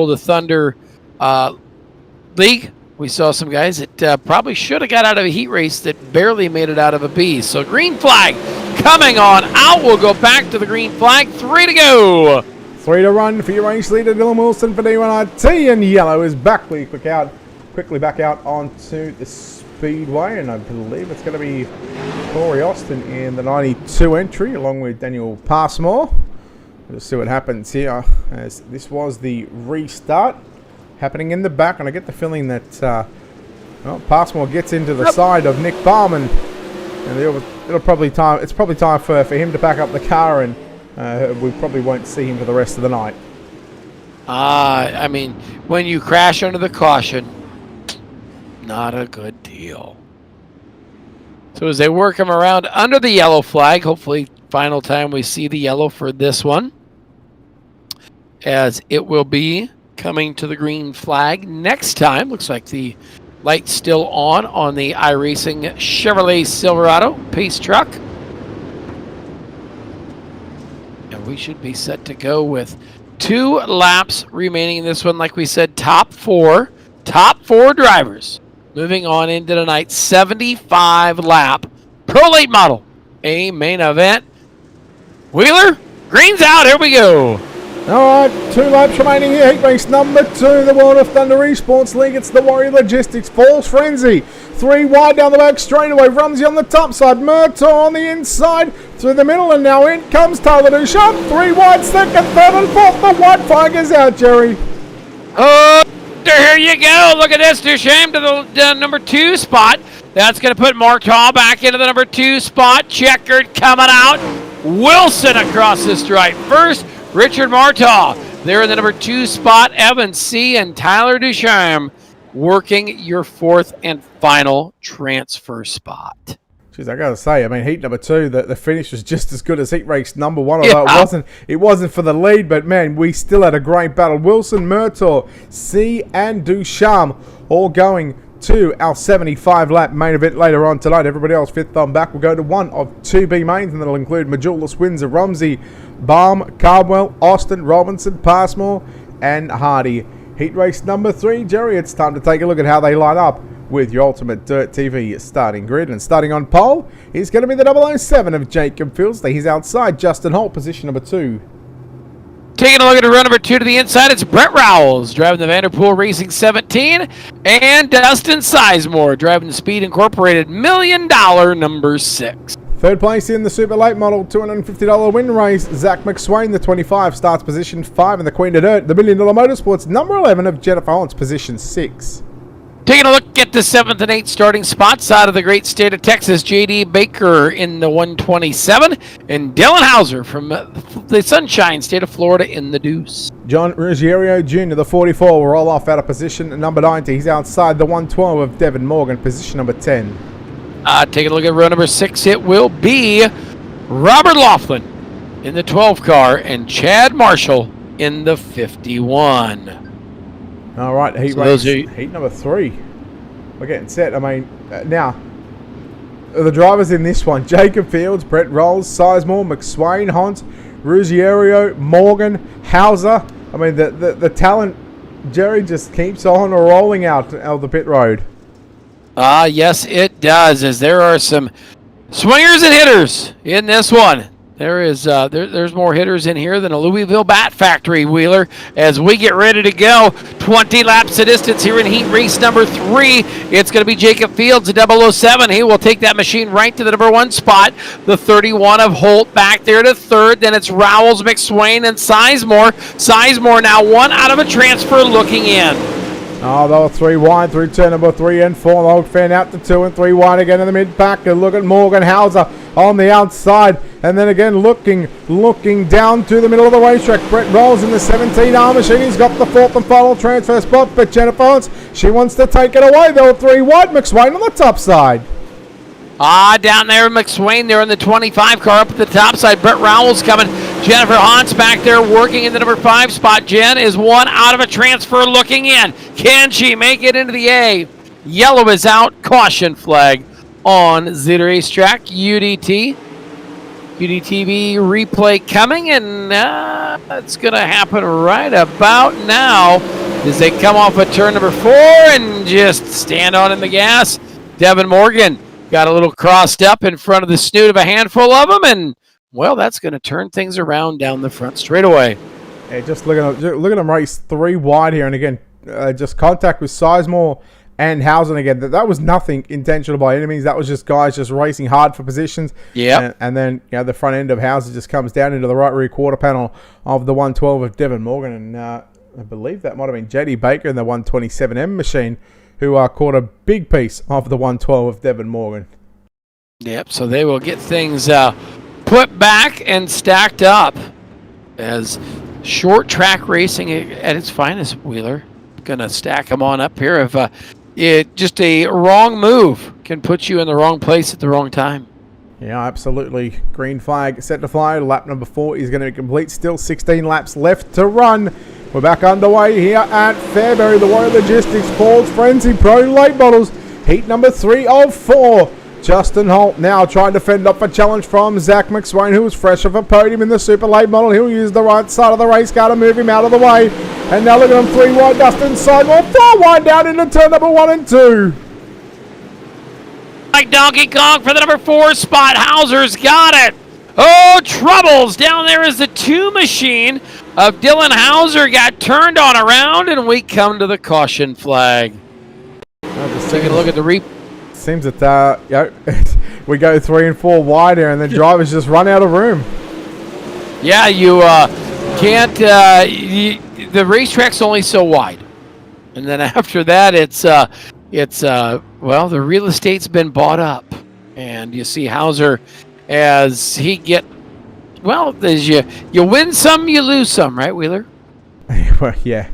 the Thunder League. We saw some guys that probably should have got out of a heat race that barely made it out of a B. So green flag coming on out. We'll go back to the green flag. 3 to go. 3 to run for your race leader, Dylan Wilson for D1RT, and yellow is quickly back out onto the speedway, and I believe it's going to be Corey Austin in the 92 entry along with Daniel Passmore. We'll see what happens here, as this was the restart happening in the back, and I get the feeling that Passmore gets into the side of Nick Barman, and it's probably time for him to pack up the car, and we probably won't see him for the rest of the night. I mean, when you crash under the caution, not a good deal. So as they work him around under the yellow flag, hopefully final time we see the yellow for this one, as it will be coming to the green flag next time. Looks like the light's still on the iRacing Chevrolet Silverado pace truck. And we should be set to go with 2 laps remaining in this one. Like we said, top four drivers moving on into tonight's 75 lap Pro Late Model A main event. Wheeler, green's out, here we go. Alright, 2 laps remaining here. Heat race number 2, the World of Thunder Esports League. It's the Warrior Logistics Falls Frenzy. 3 wide down the back straightaway. Rumsey on the top side. Murtaugh on the inside. Through the middle, and now in comes Tyler Duchamp. 3 wide, second, third, and fourth. The white flag is out, Jerry. Oh, here you go. Look at this. Duchamp to the number 2 spot. That's going to put Murtaugh back into the number 2 spot. Checkered coming out. Wilson across the stripe first. Richard Murtaugh there in the number 2 spot. Evan C. and Tyler Duchamp working your 4th and final transfer spot. Jeez, I gotta say, I mean, heat number 2, the finish was just as good as heat race number 1. Although it wasn't for the lead, but man, we still had a great battle. Wilson, Murtaugh, C. and Duchamp all going to our 75 lap main event later on tonight. Everybody else 5th on back will go to one of 2 B mains, and that'll include Majulis, Windsor, Rumsey, Baum, Cardwell, Austin, Robinson, Passmore, and Hardy. Heat race number 3, Jerry, it's time to take a look at how they line up with your Ultimate Dirt TV starting grid. And starting on pole is going to be the 007 of Jacob Fields. He's outside Justin Holt, position number 2. Taking a look at run number 2 to the inside, it's Brett Rowles driving the Vanderpool Racing 17, and Dustin Sizemore driving the Speed Incorporated $1 Million number 6. Third place in the Super Late Model $250 win race, Zach McSwain, the 25, starts position 5, and the Queen of Dirt, the $1 Million Motorsports number 11 of Jennifer Holmes, position 6. Taking a look at the 7th and 8th starting spots out of the great state of Texas, J.D. Baker in the 127, and Dylan Hauser from the Sunshine State of Florida in the Deuce. John Ruggiero Jr., the 44, will roll off out of position number 90. He's outside the 112 of Devin Morgan, position number 10. Taking a look at row number 6, it will be Robert Laughlin in the 12 car and Chad Marshall in the 51. All right, heat number 3. We're getting set. I mean, now, the drivers in this one, Jacob Fields, Brett Rolls, Sizemore, McSwain, Hunt, Ruggiero, Morgan, Hauser. I mean, the talent, Jerry, just keeps on rolling out of the pit road. Yes, it does, as there are some swingers and hitters in this one. There's more hitters in here than a Louisville Bat Factory, Wheeler, as we get ready to go. 20 laps of distance here in heat race number 3. It's going to be Jacob Fields, the 007. He will take that machine right to the number 1 spot. The 31 of Holt back there to 3rd. Then it's Rowles, McSwain, and Sizemore. Sizemore now 1 out of a transfer looking in. Oh, they were 3 wide through turn number 3 and 4. The Holt fan out to 2 and 3 wide again in the mid-pack. And look at Morgan Hauser on the outside. And then again looking down to the middle of the racetrack. Brett Rolls in the 17R machine. He's got the 4th and final transfer spot. But Jennifer Holmes, she wants to take it away. They were 3 wide. McSwain on the top side. Down there, McSwain there in the 25 car up at the top side. Brett Rowles coming. Jennifer Hans back there working in the number 5 spot. Jen is 1 out of a transfer looking in. Can she make it into the A? Yellow is out. Caution flag on the racetrack. UDT UDTV replay coming, and it's going to happen right about now as they come off of turn number 4 and just stand on in the gas. Devin Morgan got a little crossed up in front of the snoot of a handful of them, and, well, that's going to turn things around down the front straightaway. Yeah, just look at them race 3 wide here, and again, just contact with Sizemore and Housen again. That was nothing intentional by any means. That was just guys just racing hard for positions. Yeah. And then the front end of Housen just comes down into the right rear quarter panel of the 112 of Devin Morgan. And I believe that might have been JD Baker in the 127M machine who caught a big piece of the 112 of Devin Morgan. Yep, so they will get things put back and stacked up as short track racing at its finest, Wheeler. Going to stack them on up here. If just a wrong move can put you in the wrong place at the wrong time. Yeah, absolutely. Green flag set to fly. Lap number 4 is going to be complete. Still 16 laps left to run. We're back underway here at Fairbury. The Warrior Logistics Paul's Frenzy Pro Late Models. Heat number 3 of 4. Justin Holt now trying to fend off a challenge from Zach McSwain, who was fresh off a podium in the Super Late Model. He'll use the right side of the race car to move him out of the way. And now look at him, 3 wide, Dustin Sidewall, 4 wide down into turn number 1 and 2. Like Donkey Kong for the number 4 spot. Hauser's got it. Oh, troubles down there as the 2 machine of Dylan Hauser got turned on around, and we come to the caution flag. Taking a look at the replay. Seems that we go 3 and 4 wide here, and the drivers just run out of room. Yeah, you can't. The racetrack's only so wide, and then after that, it's well, the real estate's been bought up, and you see Hauser as he get. Well, as you win some, you lose some, right, Wheeler? Well, yeah.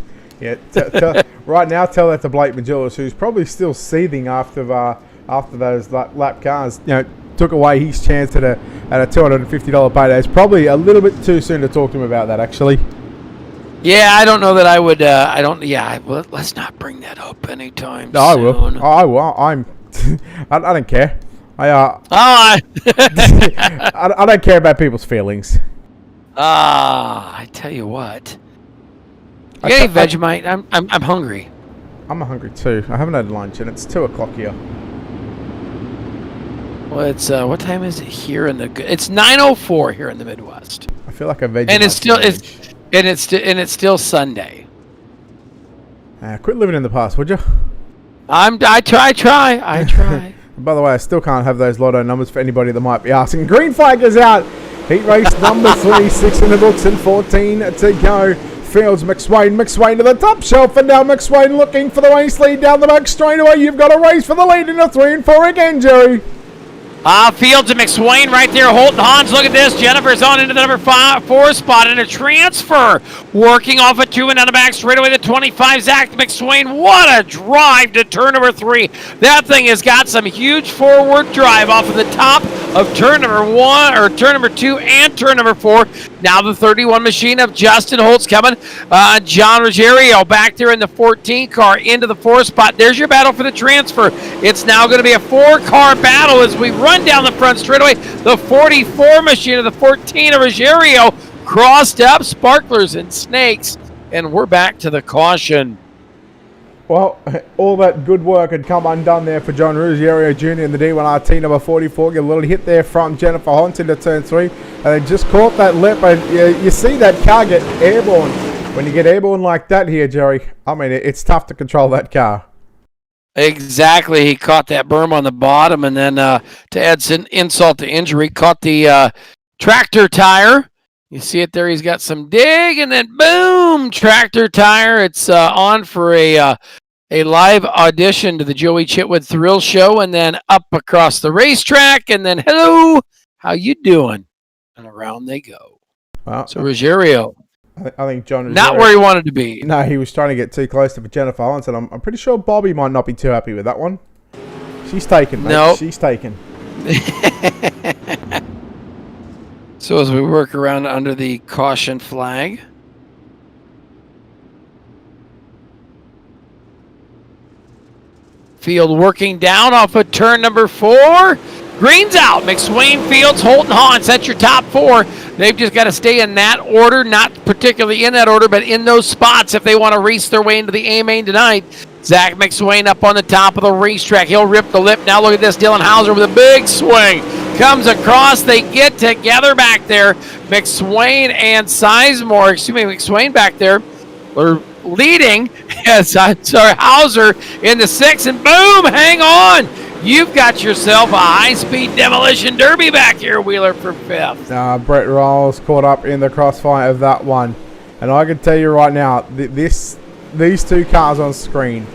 Right now, tell that to Blake Magellas, who's probably still seething after those lap cars, took away his chance at a $250 payday. It's probably a little bit too soon to talk to him about that, actually. Yeah, I don't know that I would. I don't. Yeah, well, let's not bring that up anytime soon. I will. I don't care. I don't care about people's feelings. I tell you what. You got any Vegemite? I'm hungry. I'm hungry too. I haven't had lunch, and it's 2 o'clock here. Well, it's what time is it here in the? It's 9:04 here in the Midwest. I feel like a Vegemite. And it's still Sunday. Quit living in the past, would you? I try. By the way, I still can't have those lotto numbers for anybody that might be asking. Green flag is out. Heat race number 3, 6 in the books and 14 to go. Fields McSwain to the top shelf, and now McSwain looking for the race lead down the back straightaway. You've got a race for the lead in a 3 and 4 again, Jerry. Fields and McSwain right there. Holt and Hans, look at this. Jennifer's on into the number 4 spot in a transfer. Working off a 2 and down the back straightaway to 25. Zach McSwain, what a drive to turn number 3. That thing has got some huge forward drive off of the top of turn number 1, or turn number 2 and turn number 4. Now the 31 machine of Justin Holt's coming. John Ruggiero back there in the 14 car into the 4 spot. There's your battle for the transfer. It's now going to be a 4-car battle as we run down the front straightaway. The 44 machine of the 14 of Ruggiero crossed up, sparklers and snakes, and we're back to the caution. Well, all that good work had come undone there for John Ruggiero Jr. in the D1RT number 44. Get a little hit there from Jennifer Hunt into turn 3, and they just caught that lip. And you see that car get airborne. When you get airborne like that here, Jerry, I mean, it's tough to control that car. Exactly. He caught that berm on the bottom, and then to add some insult to injury, caught the tractor tire. You see it there. He's got some dig, and then boom, tractor tire. It's on for a live audition to the Joey Chitwood Thrill Show, and then up across the racetrack, and then hello, how you doing? And around they go. Well, so Ruggiero. I think John Ruggiero, not where he wanted to be. No, he was trying to get too close to Jennifer Holland, and I'm pretty sure Bobby might not be too happy with that one. She's taken, mate. No. She's taken. So as we work around under the caution flag. Field working down off of turn number 4. Green's out. McSwain, Fields, Holton, Hans. That's your top 4. They've just got to stay in that order, not particularly in that order, but in those spots if they want to race their way into the A-main tonight. Zach McSwain up on the top of the racetrack. He'll rip the lip. Now look at this. Dylan Hauser with a big swing. Comes across. They get together back there. McSwain and Sizemore, McSwain back there are leading. Hauser in the 6, and boom, hang on. You've got yourself a high-speed demolition derby back here, Wheeler, for 5th. Brett Rolls caught up in the crossfire of that one. And I can tell you right now, these 2 cars on screen,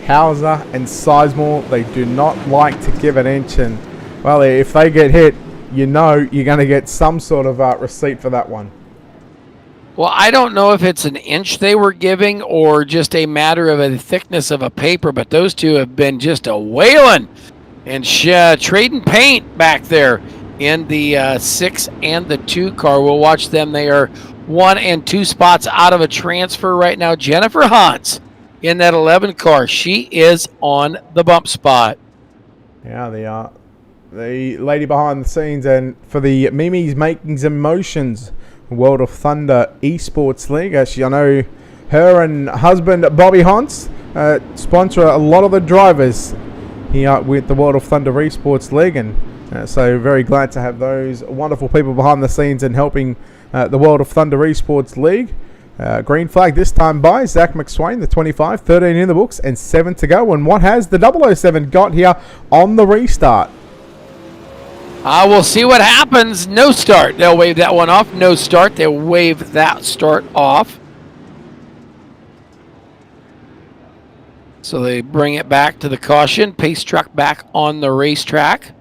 Hauser and Sizemore, they do not like to give an inch. And, well, if they get hit, you know you're going to get some sort of receipt for that one. Well, I don't know if it's an inch they were giving or just a matter of the thickness of a paper, but those 2 have been just a wailing and trading paint back there in the 6 and the 2 car. We'll watch them. They are 1 and 2 spots out of a transfer right now. Jennifer Hans in that 11 car. She is on the bump spot. Yeah, they are. The lady behind the scenes, and for the Mimi's Makings and Motions World of Thunder Esports League. Actually, I know her and husband Bobby Hans sponsor a lot of the drivers here with the World of Thunder Esports League, and so very glad to have those wonderful people behind the scenes and helping the World of Thunder Esports League. Green flag this time by Zach McSwain, the 25, 13 in the books and 7 to go. And what has the 007 got here on the restart? We'll see what happens. No start. They'll wave that one off. No start. They'll wave that start off. So they bring it back to the caution. Pace truck back on the racetrack.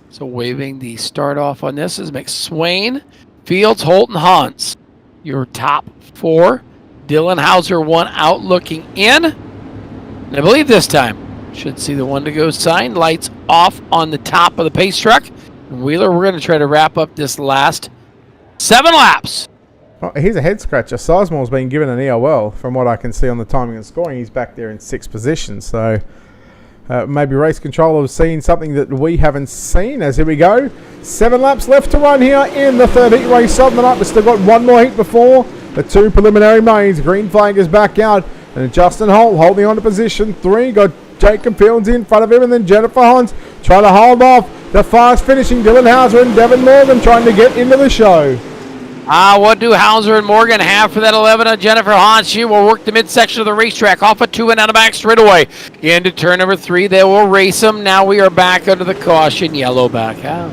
So waving the start off on this is McSwain, Fields, Holton, Hans. Your top 4. Dylan Hauser 1 out looking in. And I believe this time should see the 1 to go sign. Lights off on the top of the pace truck. And Wheeler, we're going to try to wrap up this last 7 laps. Well, here's a head scratcher. Sizemore's been given an EOL from what I can see on the timing and scoring. He's back there in 6th position. So maybe race control have seen something that we haven't seen. As here we go. 7 laps left to run here in the 3rd heat race of the night. We've still got 1 more heat before the 2 preliminary mains. Green flag is back out. And Justin Holt holding on to position 3. Got Jacob Fields in front of him, and then Jennifer Hans trying to hold off the fast finishing Dylan Hauser and Devin Morgan trying to get into the show. What do Hauser and Morgan have for that 11 on Jennifer Hans? She will work the midsection of the racetrack off a 2 and out of back straightaway. Into turn number 3, they will race them. Now we are back under the caution. Yellow back out.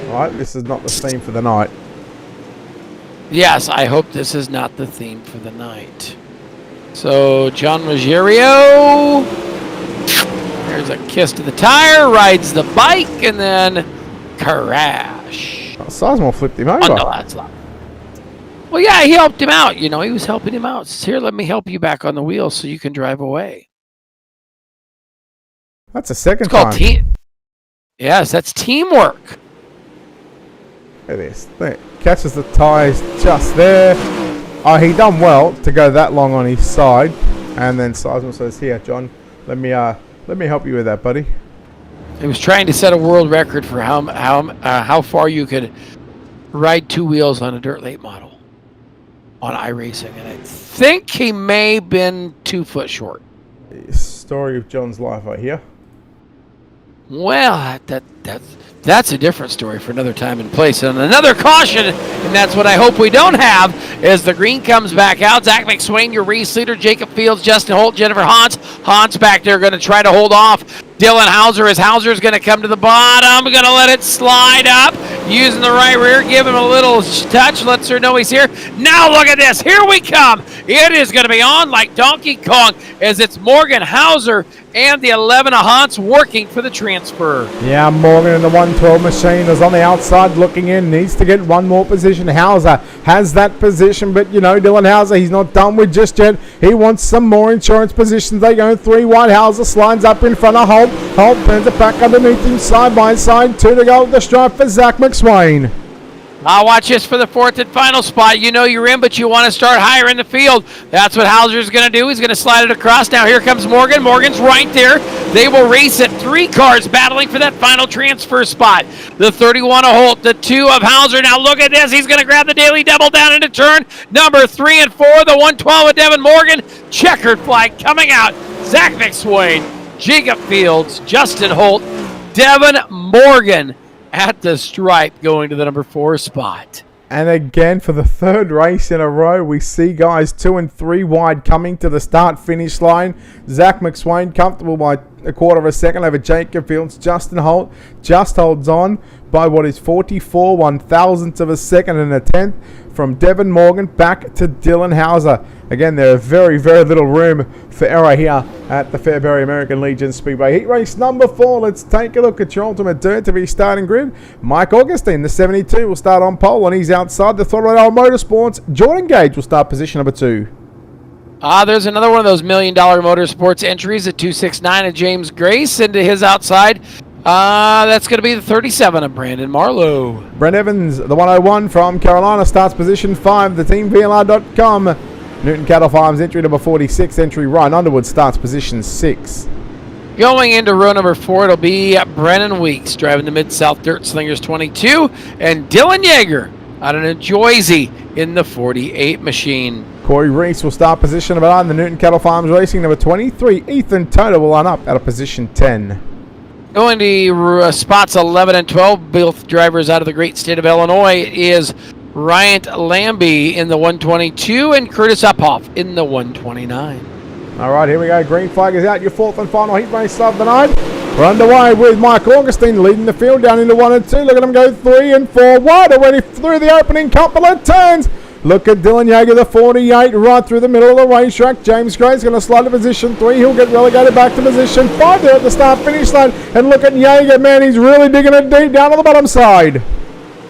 All right, this is not the theme for the night. Yes, I hope this is not the theme for the night. So John Ruggiero, there's a kiss to the tire, rides the bike, and then crash. Sizemore flipped him over. On the last lap. Well, yeah, he helped him out. You know, he was helping him out. Here, let me help you back on the wheel so you can drive away. That's a second it's called time. Team. Yes, that's teamwork. It is. Catches the tires just there. Oh, he done well to go that long on his side, and then Sizemore says, "Here, John, let me help you with that, buddy." He was trying to set a world record for how far you could ride 2 wheels on a dirt late model on iRacing, and I think he may have been 2 foot short. The story of John's life right here. Well, that's a different story for another time and place. And another caution, and that's what I hope we don't have, is the green comes back out. Zach McSwain, your race leader. Jacob Fields, Justin Holt, Jennifer Hans. Hans back there going to try to hold off Dylan Hauser, as Hauser's going to come to the bottom. Going to let it slide up. Using the right rear. Give him a little touch. Lets her know he's here. Now look at this. Here we come. It is going to be on like Donkey Kong, as it's Morgan Hauser and the 11 of Hans working for the transfer. Yeah, Morgan in the 112 machine is on the outside looking in. Needs to get 1 more position. Hauser has that position, but you know, Dylan Hauser, he's not done with just yet. He wants some more insurance positions. They go 3 wide. Hauser slides up in front of Holt. Holt turns it back underneath him side by side. 2 to go with the stripe for Zach McSwain. I'll watch this for the fourth and final spot. You know you're in, but you want to start higher in the field. That's what Hauser's going to do. He's going to slide it across. Now here comes Morgan. Morgan's right there. They will race it. 3 cars battling for that final transfer spot. The 31 of Holt, the 2 of Hauser. Now look at this. He's going to grab the daily double down into turn number 3 and 4. The 112 of Devin Morgan. Checkered flag coming out. Zach McSwain, Jacob Fields, Justin Holt, Devin Morgan at the stripe going to the number 4 spot. And again, for the third race in a row, we see guys 2 and 3 wide coming to the start-finish line. Zach McSwain comfortable by a quarter of a second over Jacob Fields. Justin Holt just holds on by what is 44 1/1000ths of a second and a tenth from Devin Morgan back to Dylan Hauser. Again, there's very, very little room for error here at the Fairbury American Legion Speedway. Heat race number 4. Let's take a look at your ultimate dirt to be starting grid. Mike Augustine, the 72, will start on pole, and he's outside. The Throttle Motorsports, Jordan Gage will start position number 2. There's another one of those $1 million motorsports entries at 269 of James Grace into his outside. That's going to be the 37 of Brandon Marlowe. Brent Evans, the 101 from Carolina, starts position 5. The TeamVLR.com. Newton Cattle Farms entry number 46. Entry Ryan Underwood starts position 6. Going into row number 4, it'll be Brennan Weeks driving the Mid-South Dirt Slingers 22. And Dylan Yeager out of New Jersey in the 48 machine. Corey Reese will start position number 9. The Newton Cattle Farms Racing number 23. Ethan Toto will line up out of position 10. Going to spots 11 and 12, both drivers out of the great state of Illinois, is Ryan Lambie in the 122 and Curtis Uphoff in the 129. All right, here we go. Green flag is out. Your fourth and final heat race of the night. We're underway with Mike Augustine leading the field down into 1 and 2. Look at him go 3 and 4 wide already through the opening couple of turns. Look at Dylan Yeager, the 48, right through the middle of the racetrack. James Gray's going to slide to position 3. He'll get relegated back to position 5 there at the start-finish line. And look at Yeager, man, he's really digging it deep down on the bottom side.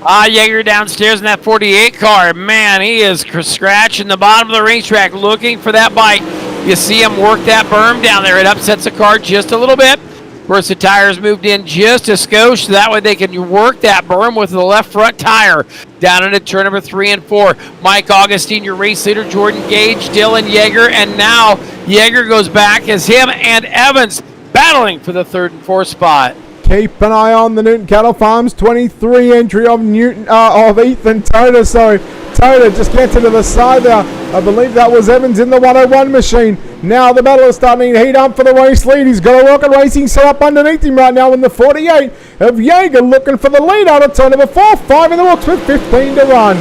Yeager downstairs in that 48 car. Man, he is scratching the bottom of the racetrack looking for that bite. You see him work that berm down there. It upsets the car just a little bit. Of course, the tires moved in just a skosh, so that way they can work that berm with the left front tire. Down into turn number 3 and 4. Mike Augustine, your race leader. Jordan Gage, Dylan Yeager, and now Yeager goes back as him and Evans battling for the 3rd and 4th spot. Keep an eye on the Newton Cattle Farms 23 entry of Ethan Toto. Sorry, Toto just gets into the side there. I believe that was Evans in the 101 machine. Now the battle is starting to heat up for the race lead. He's got a Rocket Racing set up underneath him right now in the 48 of Yeager looking for the lead out of turn number 4. 5 in the books with 15 to run.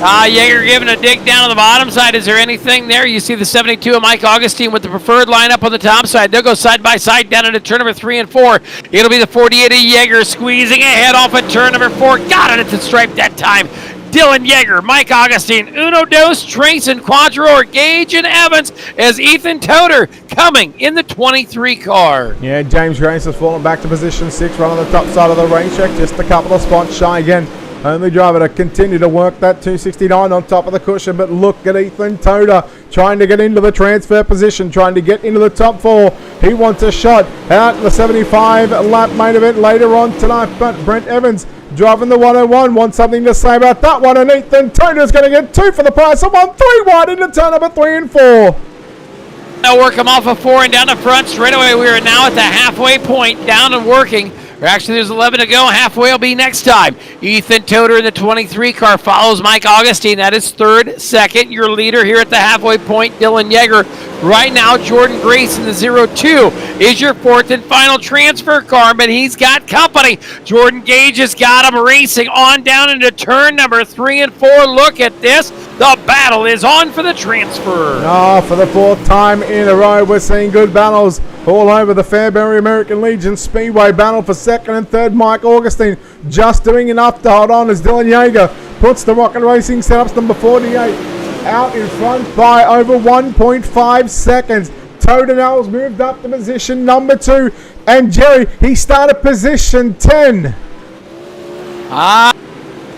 Yeager giving a dig down on the bottom side. Is there anything there? You see the 72 of Mike Augustine with the preferred lineup on the top side. They'll go side by side down into turn number 3 and 4. It'll be the 48 of Yeager squeezing ahead off at turn number 4. Got it at the stripe that time. Dylan Yeager, Mike Augustine, Uno Dos, Trace and Quadro, Gage and Evans as Ethan Toter coming in the 23 car. Yeah, James Grace has fallen back to position 6 right on the top side of the racetrack. Just a couple of spots shy again. Only driver to continue to work that 269 on top of the cushion, but look at Ethan Toter trying to get into the transfer position, trying to get into the top 4. He wants a shot out the 75 lap main event later on tonight, but Brent Evans driving the 101 wants something to say about that one, and Ethan Toter's going to get 2 for the price of 1. 3 wide into turn number 3 and 4. Now work him off of 4 and down the front. Straight away we are now at the halfway point, down and working. Actually, there's 11 to go. Halfway will be next time. Ethan Toter in the 23 car follows Mike Augustine. That is 3rd, 2nd. Your leader here at the halfway point, Dylan Yeager. Right now, Jordan Grace in the 02 is your 4th and final transfer car, but he's got company. Jordan Gage has got him racing on down into turn number 3 and 4. Look at this. The battle is on for the transfer. For the 4th time in a row, we're seeing good battles all over the Fairbury American Legion Speedway. Battle for 2nd and 3rd. Mike Augustine just doing enough to hold on as Dylan Yeager puts the Rocket Racing setups number 48 out in front by over 1.5 seconds. Toter now has moved up to position number 2. And Jerry, he started position 10.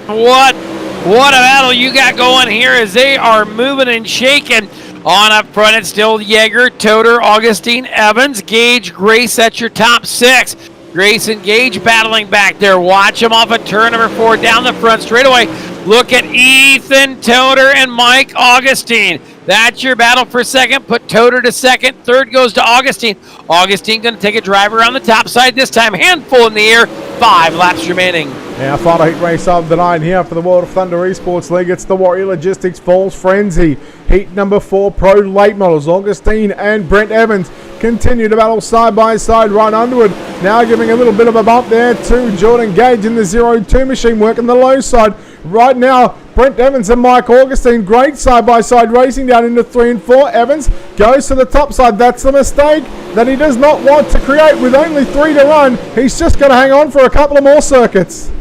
What a battle you got going here as they are moving and shaking. On up front, it's still Yeager, Toter, Augustine, Evans, Gage, Grace. That's your top 6. Grayson Gage battling back there. Watch him off of turn number 4 down the front straightaway. Look at Ethan Toder and Mike Augustine. That's your battle for second. Put Toder to second. Third goes to Augustine. Augustine going to take a drive around the top side this time. Handful in the air. 5 laps remaining. Our final heat race of the night here for the World of Thunder Esports League. It's the Warrior Logistics Falls Frenzy. Heat number 4 Pro Late Models. Augustine and Brent Evans continue to battle side by side. Ryan Underwood now giving a little bit of a bump there to Jordan Gage in the 0-2 machine, working the low side. Right now, Brent Evans and Mike Augustine, great side-by-side racing down into 3 and 4. Evans goes to the top side. That's the mistake that he does not want to create with only 3 to run. He's just going to hang on for a couple of more circuits.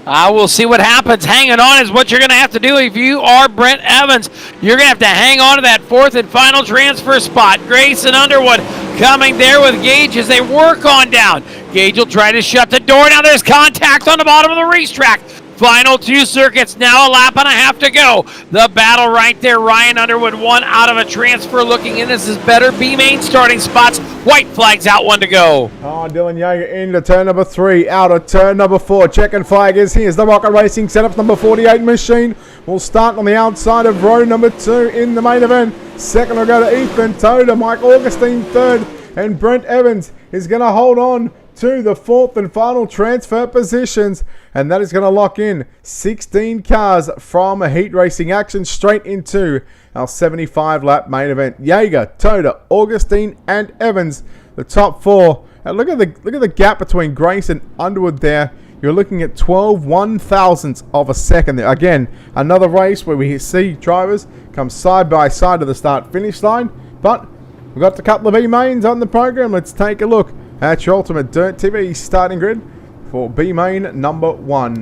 We'll see what happens. Hanging on is what you're going to have to do if you are Brent Evans. You're going to have to hang on to that 4th and final transfer spot. Grayson Underwood coming there with Gage as they work on down. Gage will try to shut the door. Now there's contact on the bottom of the racetrack. Final 2 circuits, now a lap and a half to go. The battle right there. Ryan Underwood, 1 out of a transfer, looking in. This is better. B-main starting spots. White flags out, 1 to go. Oh, Dylan Yeager into turn number 3, out of turn number 4. Checking flag is here. The Rocket Racing setup number 48 machine will start on the outside of row number 2 in the main event. Second will go to Ethan Toder, Mike Augustine third, and Brent Evans is going to hold on to the 4th and final transfer positions, and that is going to lock in 16 cars from a heat racing action straight into our 75 lap main event. Yeager, Toder, Augustine and Evans, the top 4. And look at the gap between Grace and Underwood there. You're looking at 12 1,000ths of a second there. Again, another race where we see drivers come side by side to the start finish line, but we've got a couple of B-mains on the program. Let's take a look at your Ultimate Dirt TV starting grid for B-main number 1.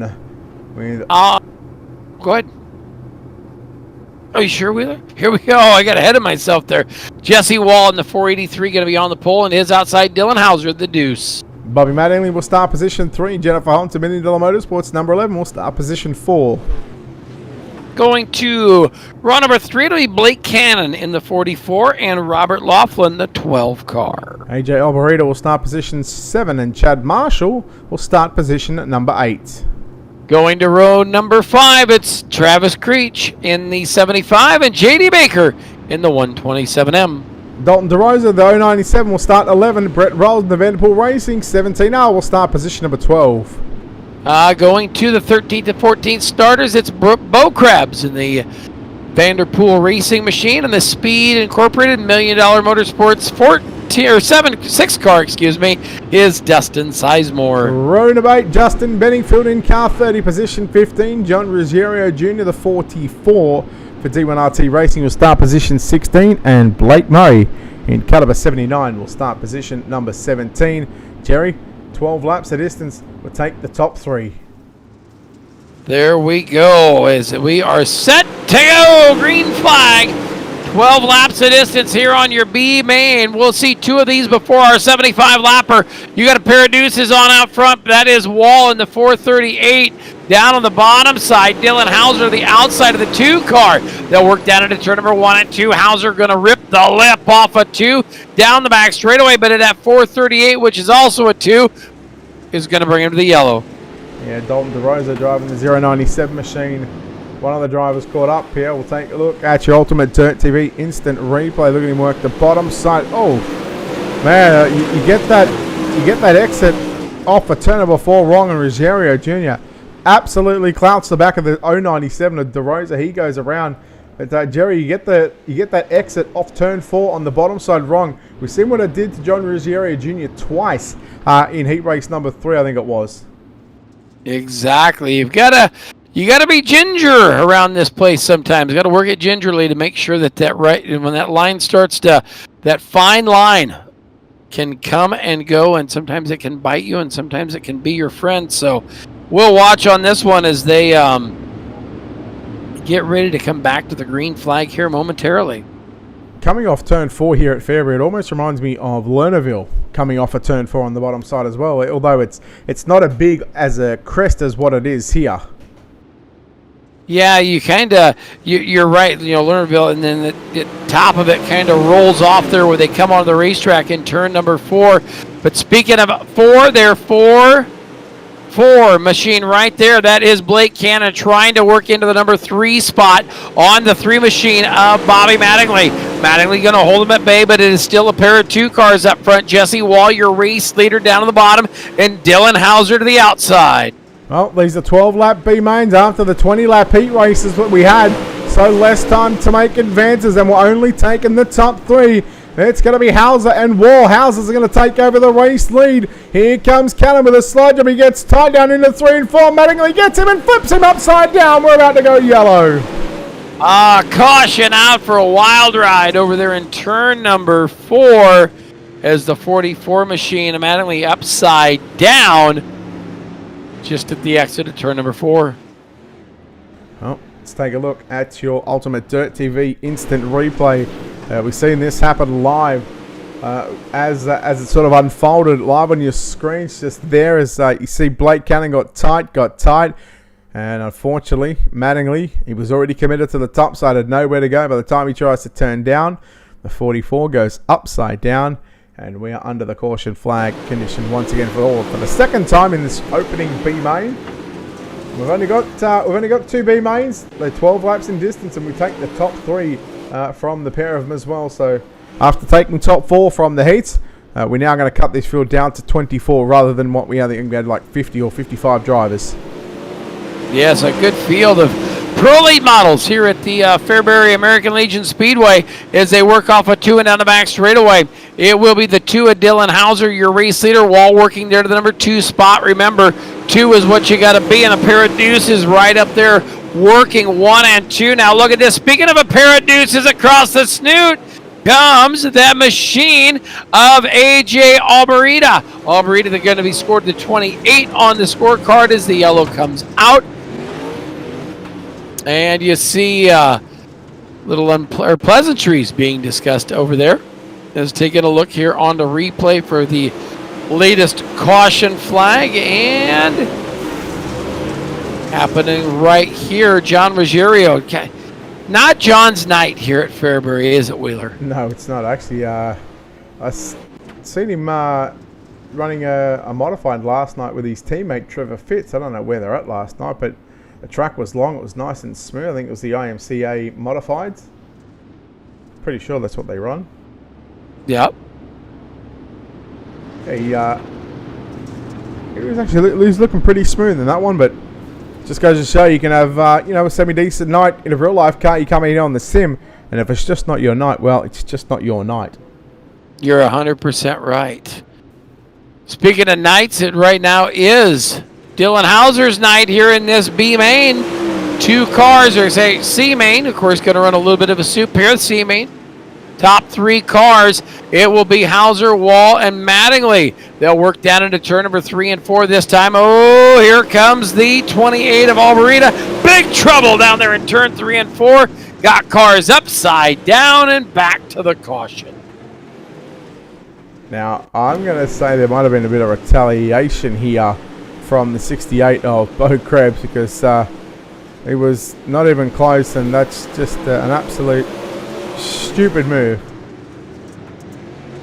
Go ahead. Are you sure, Wheeler? Here we go. I got ahead of myself there. Jesse Wall in the 483 going to be on the pole, and his outside Dylan Hauser, the deuce. Bobby Mattingly will start position 3. Jennifer Hunt of $1 Million Motorsports number 11 will start position 4. Going to row number 3, it'll be Blake Cannon in the 44 and Robert Laughlin, the 12 car. AJ Alvarado will start position 7 and Chad Marshall will start position number 8. Going to row number 5, it's Travis Creech in the 75 and JD Baker in the 127M. Dalton DeRosa, the 097 will start 11. Brett Rolls, the Vanderpool Racing 17R will start position number 12. Going to the 13th and 14th starters, it's Bo Krabs in the Vanderpool Racing Machine, and the Speed Incorporated $1 Million Motorsports 6 car, is Dustin Sizemore. Row number 8, Justin Benningfield in car 30, position 15. John Ruggiero Jr., the 44 for D1RT Racing will start position 16, and Blake Murray in caliber 79 will start position number 17. Jerry, 12 laps of distance will take the top 3. There we go, as we are set to go. Green flag. 12 laps of distance here on your B main. We'll see 2 of these before our 75 lapper. You got a pair of deuces on out front. That is Wall in the 438. Down on the bottom side, Dylan Hauser, the outside of the 2 car. They'll work down into turn number 1 and 2. Hauser going to rip the lip off a 2 down the back straightaway, but at that 438, which is also a 2, is going to bring him to the yellow. Yeah, Dalton DeRosa driving the 097 machine. One of the drivers caught up here. We'll take a look at your Ultimate Dirt TV instant replay. Look at him work the bottom side. Oh, man, you get that exit off a turn number 4 wrong, and Ruggiero Jr. absolutely clouts the back of the 097 of DeRosa. He goes around. But Jerry, you get that exit off turn 4 on the bottom side wrong. We've seen what it did to John Ruggiero Jr. twice in heat race number 3, I think it was. Exactly. You got to be ginger around this place sometimes. You got to work it gingerly to make sure that when that line starts to, that fine line can come and go, and sometimes it can bite you and sometimes it can be your friend. So we'll watch on this one as they get ready to come back to the green flag here momentarily. Coming off turn 4 here at Fairbury, it almost reminds me of Lernerville coming off a turn 4 on the bottom side as well, although it's not as big as a crest as what it is here. Yeah, you're right, Lernerville, and then the top of it kind of rolls off there where they come onto the racetrack in turn number 4. But speaking of 4, they're 4 machine right there. That is Blake Cannon trying to work into the number 3 spot on the 3 machine of Bobby Mattingly. Mattingly going to hold him at bay, but it is still a pair of 2 cars up front. Jesse Wall, your race leader, down to the bottom, and Dylan Hauser to the outside. Well, these are 12-lap B mains after the 20-lap heat races that we had. So less time to make advances, and we're only taking the top 3. It's going to be Hauser and Wall. Hauser's going to take over the race lead. Here comes Cannon with a slide job. He gets tied down into 3 and 4. Mattingly gets him and flips him upside down. We're about to go yellow. Caution out for a wild ride over there in turn number 4 as the 44 machine of Mattingly upside down just at the exit of turn number 4. Well, let's take a look at your Ultimate Dirt TV instant replay. We've seen this happen live as it sort of unfolded live on your screens just there as you see Blake Cannon got tight, and unfortunately Mattingly, he was already committed to the top side, had nowhere to go. By the time he tries to turn down, the 44 goes upside down, and we are under the caution flag condition once again for the second time in this opening B main. We've only got 2 B mains. They're 12 laps in distance, and we take the top 3 from the pair of them as well. So after taking top 4 from the heats, we're now going to cut this field down to 24 rather than what we had. I think we had like 50 or 55 drivers. Yes, a good field of Pro League models here at the Fairbury American Legion Speedway as they work off a 2 and down the back straightaway. It will be the 2 of Dylan Hauser, your race leader. Wall working there to the number 2 spot. Remember, 2 is what you got to be, and a pair of deuces right up there working 1 and 2. Now look at this. Speaking of a pair of deuces across the snoot, comes that machine of AJ Alberita. Alberita, they're going to be scored to 28 on the scorecard as the yellow comes out. And you see little pleasantries being discussed over there. Let's take a look here on the replay for the latest caution flag. And happening right here, John Ruggiero. Okay. Not John's night here at Fairbury, is it, Wheeler? No, it's not. Actually, I seen him running a modified last night with his teammate Trevor Fitz. I don't know where they're at last night, but the track was long. It was nice and smooth. I think it was the IMCA modifieds. Pretty sure that's what they run. Yep. He was looking pretty smooth in that one, but just goes to show you can have a semi-decent night in a real life car. You come in on the sim, and if it's just not your night, well, it's just not your night. You're 100% right. Speaking of nights, it right now is Dylan Hauser's night here in this B main. 2 cars, or say C main, of course, going to run a little bit of a soup here. C main. Top 3 cars, it will be Hauser, Wall, and Mattingly. They'll work down into turn number 3 and 4 this time. Oh, here comes the 28 of Alberita. Big trouble down there in turn 3 and 4. Got cars upside down and back to the caution. Now, I'm going to say there might have been a bit of retaliation here from the 68 of Bo Krebs, because he was not even close, and that's just an absolute stupid move.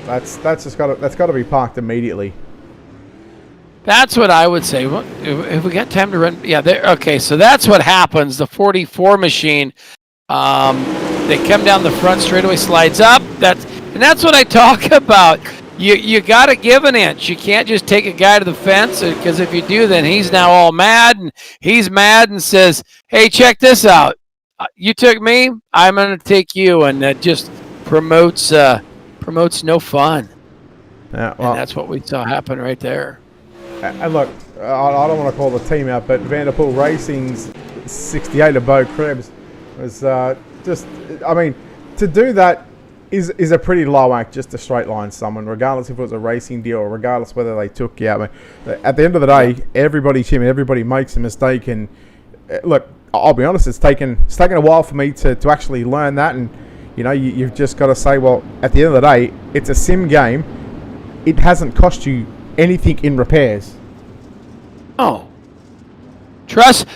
That's got to be parked immediately. That's what I would say. If we got time to run, yeah. Okay, so that's what happens. The 44 machine, they come down the front straightaway, slides up. That's what I talk about. You got to give an inch. You can't just take a guy to the fence, because if you do, then he's now all mad, and he's mad and says, "Hey, check this out. You took me, I'm going to take you," and that just promotes no fun. Yeah, well, and that's what we saw happen right there. And look, I don't want to call the team out, but Vanderpool Racing's 68 of Bo Krebs was to do that is a pretty low act, just to straight line someone, regardless if it was a racing deal or regardless whether they took you out. At the end of the day, everybody's human, everybody makes a mistake, and look, I'll be honest, it's taken a while for me to actually learn that, and you've just got to say, well, at the end of the day, it's a sim game. It hasn't cost you anything in repairs. Oh, trust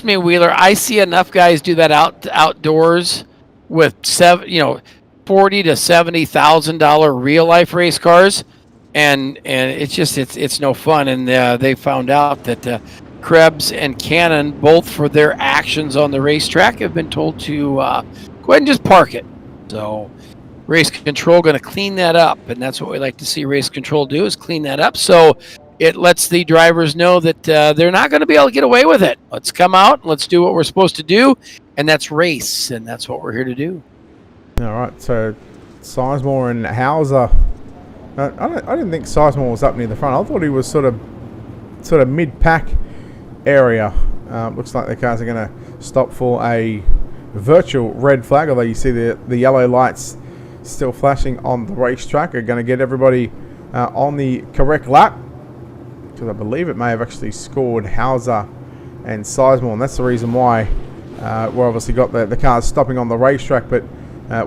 me, Wheeler. I see enough guys do that outdoors with $40,000 to $70,000 real life race cars. and it's no fun. And they found out that Krebs and Cannon, both for their actions on the racetrack, have been told to go ahead and just park it. So race control going to clean that up, and that's what we like to see race control do, is clean that up. So it lets the drivers know that they're not going to be able to get away with it. Let's come out, let's do what we're supposed to do, and that's race, and that's what we're here to do. All right, so Sizemore and Hauser. I didn't think Sizemore was up near the front. I thought he was sort of mid-pack area. Looks like the cars are going to stop for a virtual red flag, although you see the yellow lights still flashing on the racetrack. Are going to get everybody on the correct lap, because I believe it may have actually scored Hauser and Sizemore, and that's the reason why we're obviously got the cars stopping on the racetrack. But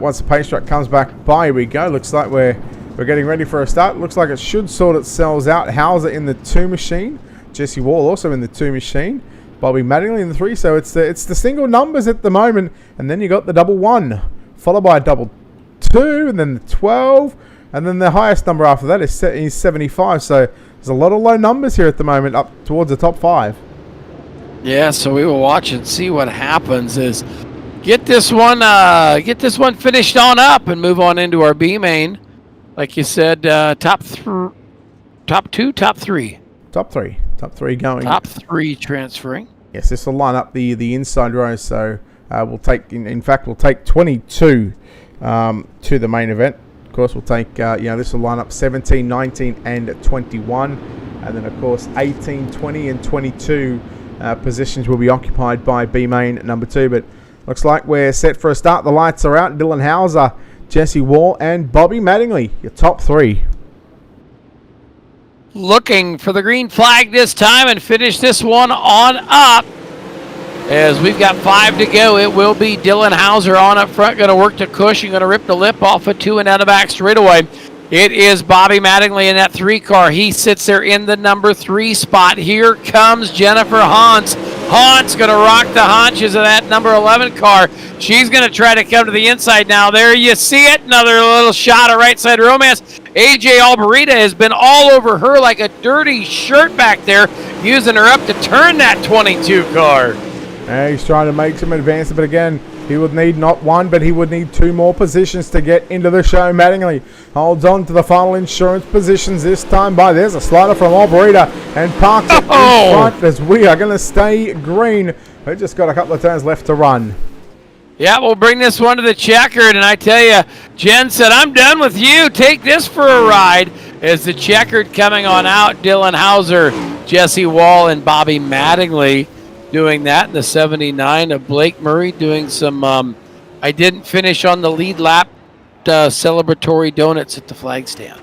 once the pace track comes back by, here we go. Looks like we're getting ready for a start. Looks like it should sort itself out. Hauser in the 2 machine. Jesse Wall also in the 2 machine. Bobby Mattingly in the 3. So it's the single numbers at the moment. And then you got the double 1, followed by a double 2, and then the 12. And then the highest number after that is 75. So there's a lot of low numbers here at the moment, up towards the top 5. Yeah, so we will watch and see what happens. Is get this one finished on up and move on into our B main. Like you said, top 2, top 3. Top 3 going. Top 3 transferring. Yes, this will line up the inside row. So we'll take, in fact, we'll take 22 to the main event. Of course, we'll take, this will line up 17, 19, and 21. And then, of course, 18, 20, and 22 positions will be occupied by B main number 2. But looks like we're set for a start. The lights are out. Dylan Hauser, Jesse Wall, and Bobby Mattingly, your top 3. Looking for the green flag this time and finish this one on up. As we've got 5 to go, it will be Dylan Hauser on up front, going to work the cushion, going to rip the lip off of 2 and down the back straightaway. It is Bobby Mattingly in that 3 car. He sits there in the number 3 spot. Here comes Jennifer Hans. Hans going to rock the haunches of that number 11 car. She's going to try to come to the inside now. There you see it. Another little shot of right side romance. AJ Albarita has been all over her like a dirty shirt back there, using her up to turn that 22 car. He's trying to make some advances, but again, he would need not 1, but he would need 2 more positions to get into the show. Mattingly holds on to the final insurance positions this time by. There's a slider from Albarita and parks it in front as we are going to stay green. We've just got a couple of turns left to run. Yeah, we'll bring this one to the checkered, and I tell you, Jen said, I'm done with you. Take this for a ride. As the checkered coming on out, Dylan Hauser, Jesse Wall, and Bobby Mattingly doing that in the 79 of Blake Murray doing some, I didn't finish on the lead lap celebratory donuts at the flag stand.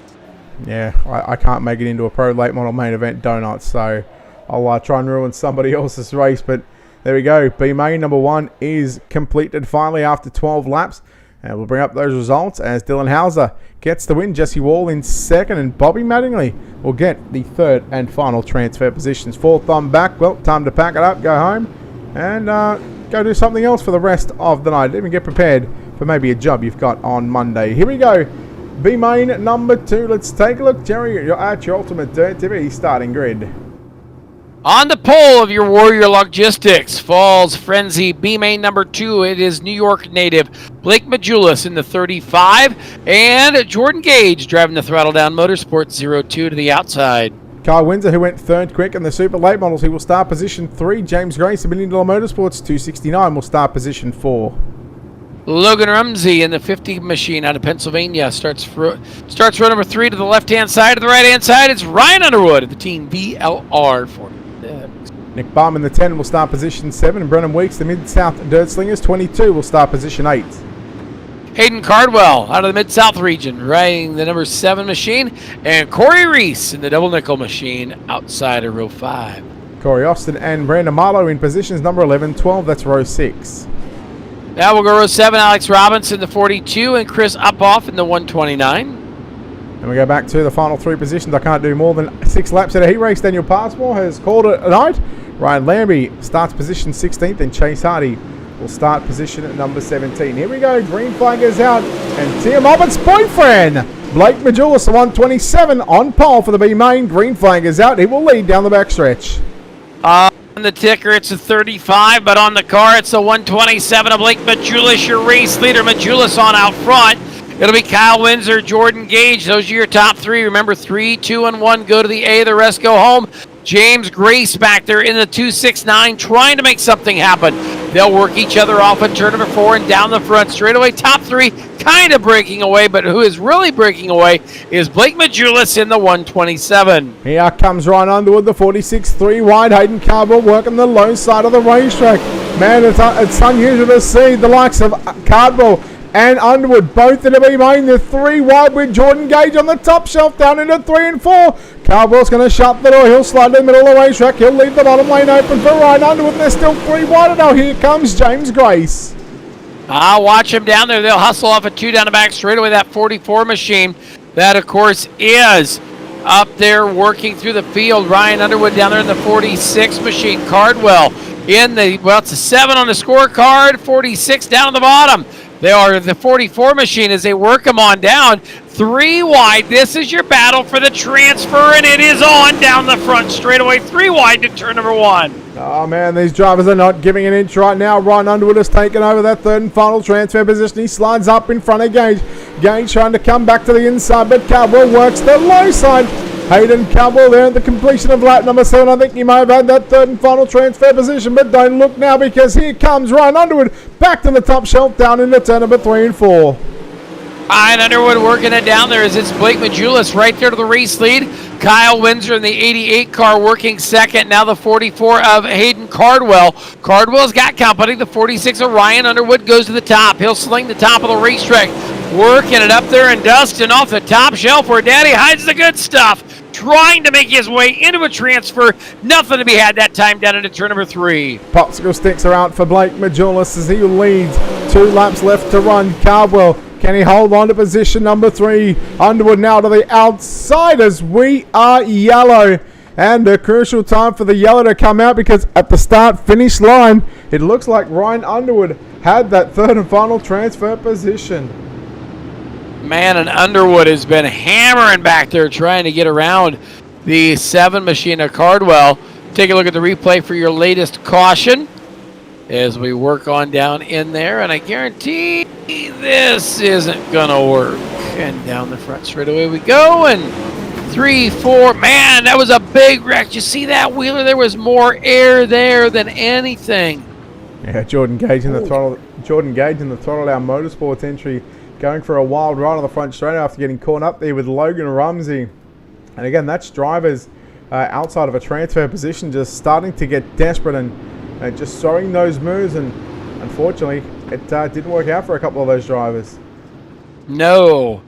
Yeah, I can't make it into a pro late model main event donuts, so I'll try and ruin somebody else's race, but there we go. B main number 1 is completed finally after 12 laps. And we'll bring up those results as Dylan Hauser gets the win. Jesse Wall in 2nd, and Bobby Mattingly will get the 3rd and final transfer positions. 4th on back. Well, time to pack it up, go home, and go do something else for the rest of the night. Even get prepared for maybe a job you've got on Monday. Here we go. B main number 2. Let's take a look. Jerry, you're at your ultimate dirt TV starting grid. On the pole of your Warrior Logistics Falls Frenzy B main number 2, it is New York native Blake Majulis in the 35, and Jordan Gage driving the Throttle Down Motorsports 02 to the outside. Kyle Windsor, who went 3rd quick in the Super Late Models, he will start position 3. James Grace, $1 Million Motorsports 269, will start position 4. Logan Rumsey in the 50 machine out of Pennsylvania starts row number 3 to the left-hand side. To the right-hand side, it's Ryan Underwood of the team VLR 46. Nick Baum in the 10 will start position 7. And Brennan Weeks, the Mid-South Dirt Slingers 22, will start position 8. Hayden Cardwell out of the Mid-South region riding the number 7 machine. And Corey Reese in the double nickel machine outside of row 5. Corey Austin and Brandon Marlowe in positions number 11, 12. That's row 6. Now we'll go row 7, Alex Robinson, the 42, and Chris Upoff in the 129. And we go back to the final 3 positions. I can't do more than 6 laps at a heat race. Daniel Passmore has called it a night. Ryan Lambie starts position 16th, and Chase Hardy will start position at number 17. Here we go. Green flag is out, and Tia Mobbitt's boyfriend Blake Majulis, the 127, on pole for the B main. Green flag is out. He will lead down the backstretch. On the ticker, it's a 35, but on the car, it's a 127 of Blake Majulis, your race leader. Majulis on out front. It'll be Kyle Windsor, Jordan Gage. Those are your top three. Remember, 3, 2, and 1 go to the A. The rest go home. James Grace back there in the 269 trying to make something happen. They'll work each other off in turn number 4 and down the front straightaway. Top three kind of breaking away, but who is really breaking away is Blake Majulis in the 127. Here comes Ryan Underwood, the 46, 3 wide. Hayden Cardwell working the low side of the racetrack. Man, it's unusual to see the likes of Cardwell and Underwood both in the B main. They're 3 wide with Jordan Gage on the top shelf down into 3 and 4. Cardwell's going to shut the door. He'll slide in the middle of the racetrack. He'll leave the bottom lane open for Ryan Underwood. And they're still 3 wide. And now here comes James Grace. I'll watch him down there. They'll hustle off a 2 down the back straightaway. That 44 machine, that of course is up there working through the field. Ryan Underwood down there in the 46 machine. Cardwell in the, well, it's a 7 on the scorecard. 46 down at the bottom. They are the 44 machine as they work them on down. 3 wide. This is your battle for the transfer, and it is on down the front straightaway. 3 wide to turn number 1. Oh, man, these drivers are not giving an inch right now. Ryan Underwood has taken over that third and final transfer position. He slides up in front of Gage. Gage trying to come back to the inside, but Cardwell works the low side. Hayden Cardwell there at the completion of lap number 7. I think he may have had that third and final transfer position, but don't look now because here comes Ryan Underwood back to the top shelf down into turn number 3 and 4. Ryan Underwood working it down there as it's Blake Majulis right there to the race lead. Kyle Windsor in the 88 car working second. Now the 44 of Hayden Cardwell. Cardwell's got company. The 46 of Ryan Underwood goes to the top. He'll sling the top of the racetrack. Working it up there in dust and off the top shelf where Daddy hides the good stuff. Trying to make his way into a transfer. Nothing to be had that time down into turn number 3. Popsicle sticks are out for Blake Majulis as he leads. 2 laps left to run. Cardwell, can he hold on to position number 3? Underwood now to the outside as we are yellow. And a crucial time for the yellow to come out because at the start-finish line, it looks like Ryan Underwood had that third and final transfer position. Man, and Underwood has been hammering back there trying to get around the 7 machine of Cardwell. Take a look at the replay for your latest caution as we work on down in there, and I guarantee this isn't gonna work. And down the front straightaway we go, and 3, 4, man, that was a big wreck. You see that, Wheeler? There was more air there than anything. Yeah, Jordan Gage in the throttle. Jordan Gage in the Throttle Our Motorsports entry, going for a wild ride on the front straight after getting caught up there with Logan Rumsey. And again, that's drivers outside of a transfer position just starting to get desperate and just sowing those moves. And unfortunately, it didn't work out for a couple of those drivers. No.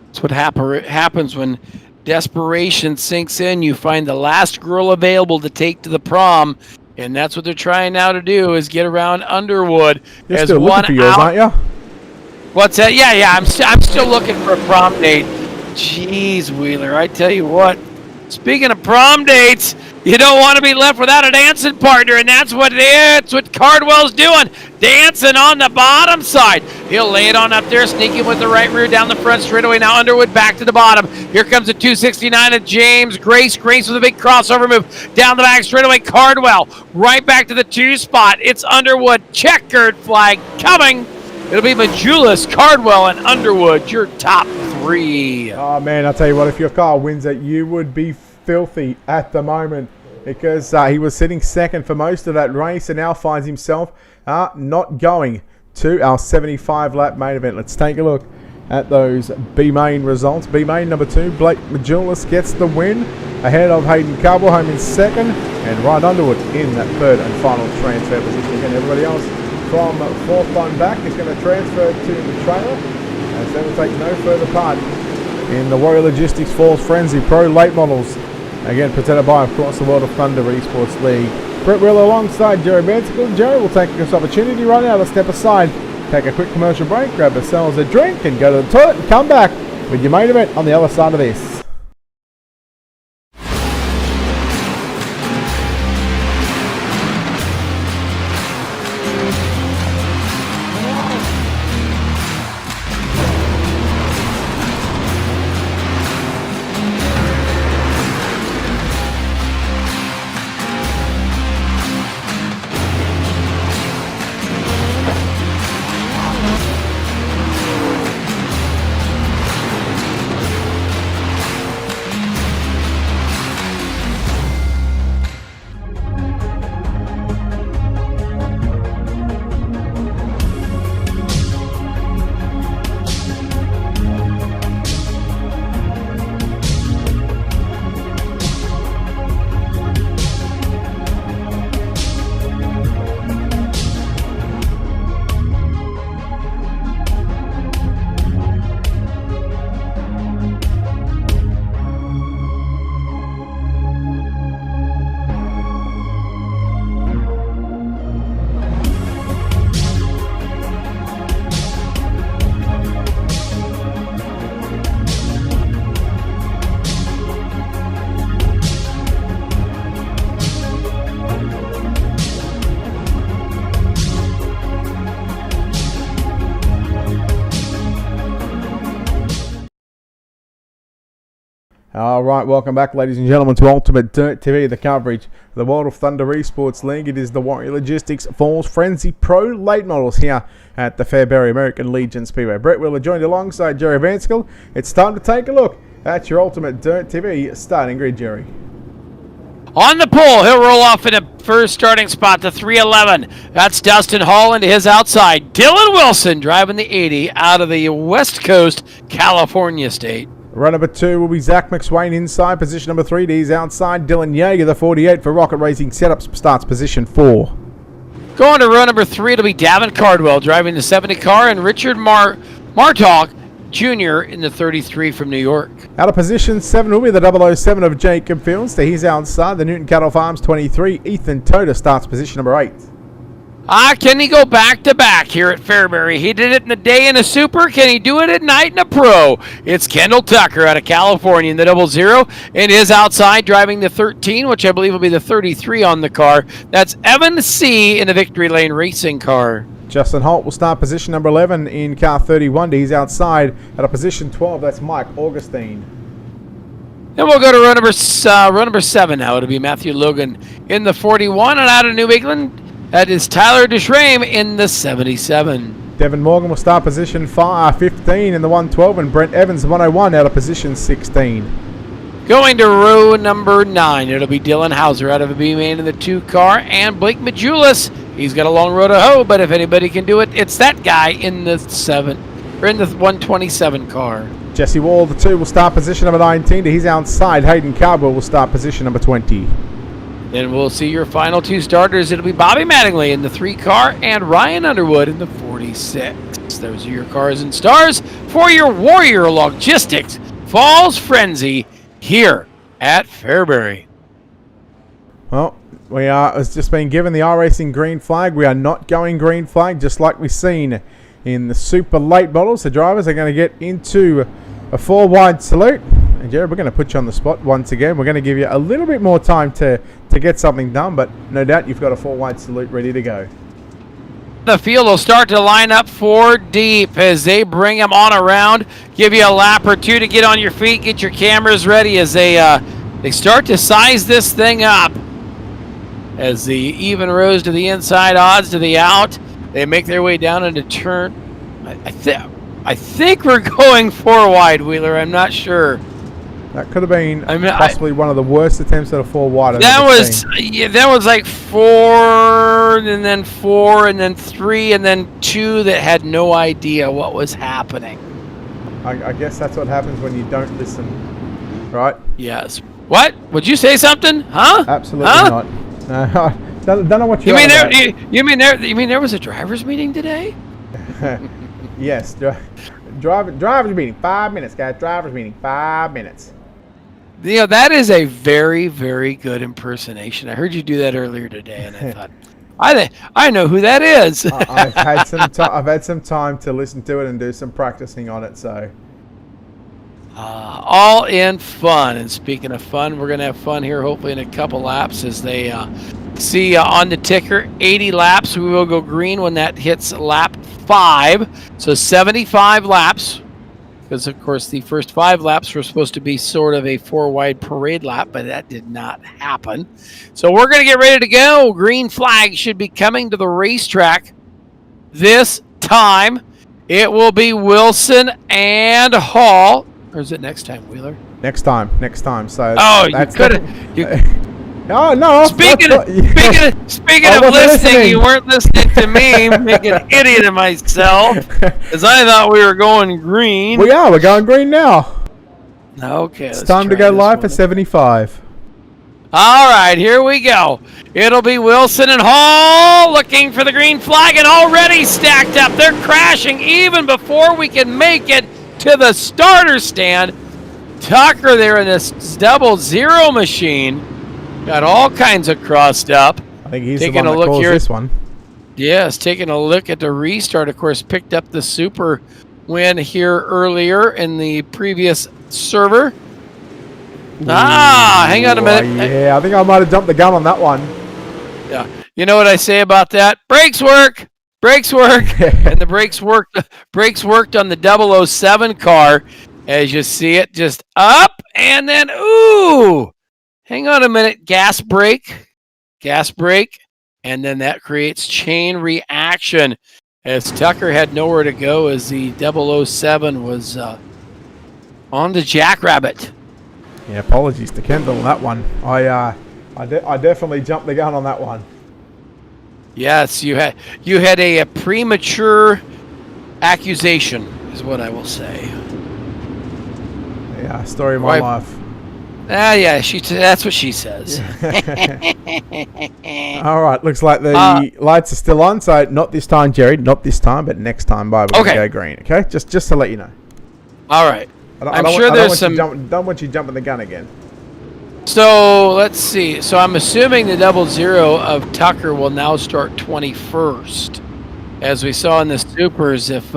That's what happens when desperation sinks in. You find the last girl available to take to the prom. And that's what they're trying now to do is get around Underwood. You're still looking for yours, aren't you? What's that? Yeah. I'm still looking for a prom date. Jeez, Wheeler, I tell you what. Speaking of prom dates, you don't want to be left without a dancing partner, and that's what Cardwell's doing. Dancing on the bottom side. He'll lay it on up there, sneaking with the right rear down the front straightaway. Now Underwood back to the bottom. Here comes a 269 of James Grace. Grace with a big crossover move down the back straightaway. Cardwell right back to the 2 spot. It's Underwood. Checkered flag coming. It'll be Majulis, Cardwell, and Underwood, your top 3. Oh, man, I'll tell you what, if your car wins it, you would be filthy at the moment because he was sitting second for most of that race and now finds himself not going to our 75-lap main event. Let's take a look at those B-Main results. B-Main number 2, Blake Majulis gets the win ahead of Hayden Cardwell, home in second, and Ryan Underwood in that third and final transfer position. Again, everybody else from 4th on back is going to transfer to the trailer as they will take no further part in the Warrior Logistics Falls Frenzy Pro Late Models. Again, presented by, of course, the World of Thunder Esports League. Brett Wheeler alongside Jerry Bensicle. Jerry will take this opportunity right now to step aside, take a quick commercial break, grab ourselves a drink and go to the toilet and come back with your main event on the other side of this. All right, welcome back, ladies and gentlemen, to Ultimate Dirt TV, the coverage of the World of Thunder Esports League. It is the Warrior Logistics Falls Frenzy Pro Late Models here at the Fairbury American Legion Speedway. Brett Wheeler joined alongside Jerry Vanskill. It's time to take a look at your Ultimate Dirt TV starting grid, Jerry. On the pole, he'll roll off in a first starting spot to 311. That's Dustin Hall into his outside. Dylan Wilson driving the 80 out of the West Coast, California state. Run number 2 will be Zach McSwain inside. Position number 3, D's outside. Dylan Yeager, the 48 for Rocket Racing Setups, starts position 4. Going to run number 3, it'll be Davin Cardwell driving the 70 car, and Richard Martok Jr. in the 33 from New York. Out of position 7 will be the 007 of Jacob Fields. He's outside. The Newton Cattle Farms 23. Ethan Toda starts position number 8. Can he go back-to-back here at Fairbury? He did it in the day in a super. Can he do it at night in a pro? It's Kendall Tucker out of California in the 00, and is outside driving the 13, which I believe will be the 33 on the car. That's Evan C. in the Victory Lane Racing car. Justin Holt will start position number 11 in car 31. He's outside at a position 12. That's Mike Augustine. Then we'll go to run number 7 now. It'll be Matthew Logan in the 41, and out of New England, that is Tyler Deschrame in the 77. Devin Morgan will start position 15 in the 112, and Brent Evans 101 out of position 16. Going to row number 9, it'll be Dylan Hauser out of a B-Main in the 2 car, and Blake Majulis. He's got a long road to hoe, but if anybody can do it, it's that guy in the 127 car. Jesse Wall, the 2, will start position number 19. He's outside. Hayden Caldwell will start position number 20. Then we'll see your final 2 starters. It'll be Bobby Mattingly in the 3 car and Ryan Underwood in the 46. Those are your cars and stars for your Warrior Logistics Falls Frenzy here at Fairbury. Well, it's just been given the iRacing green flag. We are not going green flag, just like we've seen in the super late models. The drivers are going to get into a 4-wide salute. And Jared, we're going to put you on the spot once again. We're going to give you a little bit more time to get something done, but no doubt you've got a 4-wide salute ready to go. The field will start to line up 4 deep as they bring them on around. Give you a lap or 2 to get on your feet, get your cameras ready as they start to size this thing up. As the even rows to the inside, odds to the out, they make their way down into turn. I think we're going 4 wide, Wheeler. I'm not sure. That could have been possibly one of the worst attempts at a 4 wide. That was like 4, and then 4, and then 3, and then 2 that had no idea what was happening. I guess that's what happens when you don't listen, right? Yes. What? Would you say something? Huh? Absolutely huh? not. No, don't know what you mean. You mean there was a drivers' meeting today? Yes, drivers meeting. 5 minutes, guys. Drivers meeting. 5 minutes. You know, that is a very, very good impersonation. I heard you do that earlier today, and I thought, I know who that is. I've had some time to listen to it and do some practicing on it. So, all in fun. And speaking of fun, we're gonna have fun here. Hopefully, in a couple laps, as they see on the ticker 80 laps. We will go green when that hits lap 5. So 75 laps. Because, of course, the first 5 laps were supposed to be sort of a 4-wide parade lap, but that did not happen. So we're going to get ready to go. Green flag should be coming to the racetrack this time. It will be Wilson and Hall. Or is it next time, Wheeler? Next time. So you could have... No. Speaking of listening, you weren't listening to me, making an idiot of myself, as I thought we were going green. We're going green now. Okay. It's time to go live for 75. All right, here we go. It'll be Wilson and Hall looking for the green flag, and already stacked up. They're crashing even before we can make it to the starter stand. Tucker there in this 00 machine. Got all kinds of crossed up. I think he's taking the one that calls this one. Yes, taking a look at the restart. Of course, picked up the super win here earlier in the previous server. Hang on a minute. Yeah, I think I might have jumped the gun on that one. Yeah, you know what I say about that? Brakes work. And the brakes worked on the 007 car. as you see it just up and then, ooh, hang on a minute, gas brake, and then that creates chain reaction as Tucker had nowhere to go as the 007 was on the Jackrabbit. Yeah, apologies to Kendall on that one. I definitely jumped the gun on that one. Yes, you had a premature accusation, is what I will say. Yeah, story of my life. Yeah, that's what she says. All right, looks like the lights are still on, so not this time, Jerry, not this time, but next time by we're going to go green, okay? Just to let you know. All right. I don't want you jumping the gun again. So, let's see. So, I'm assuming the 00 of Tucker will now start 21st. As we saw in the supers, if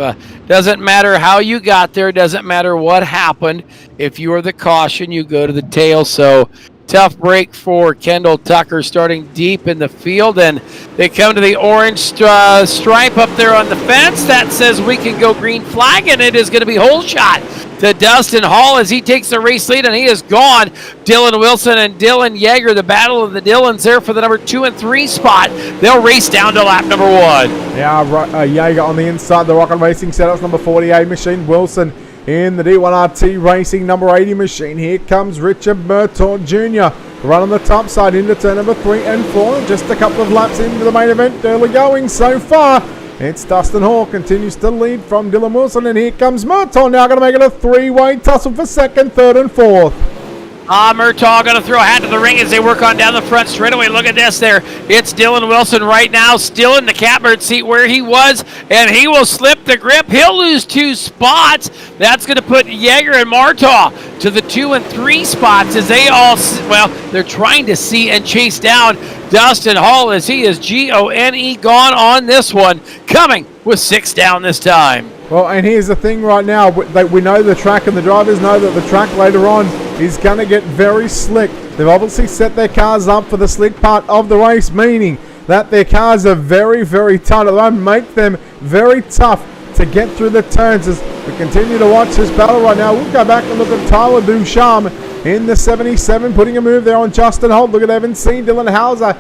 doesn't matter how you got there, doesn't matter what happened. If you are the caution, you go to the tail. So tough break for Kendall Tucker, starting deep in the field, and they come to the orange stripe up there on the fence that says we can go green flag, and it is going to be hole shot to Dustin Hall as he takes the race lead, and he is gone. Dylan Wilson and Dylan Yeager, the battle of the Dylans there for the number 2 and 3 spot. They'll race down to lap number 1. Yeah, Yeager on the inside, the Rocket Racing setups, number 48 machine. Wilson in the D1RT Racing number 80 machine. Here comes Richard Murtaugh Jr. Run on the top side into turn number 3 and 4. Just a couple of laps into the main event. Early going so far. It's Dustin Hall continues to lead from Dylan Wilson, and here comes Murtaugh now going to make it a 3-way tussle for second, third, and fourth. Murtaugh going to throw a hat to the ring as they work on down the front straightaway. Look at this there. It's Dylan Wilson right now, still in the catbird seat where he was, and he will slip the grip. He'll lose 2 spots. That's going to put Yeager and Murtaugh to the 2 and 3 spots as they all, they're trying to see and chase down Dustin Hall as he is Gone gone on this one, coming with 6 down this time. Well, and here's the thing right now. We know the track, and the drivers know that the track later on is going to get very slick. They've obviously set their cars up for the slick part of the race, meaning that their cars are very, very tight. It'll make them very tough to get through the turns as we continue to watch this battle right now. We'll go back and look at Tyler Ducharme in the 77, putting a move there on Justin Holt. Look at Evan C. Dylan Hauser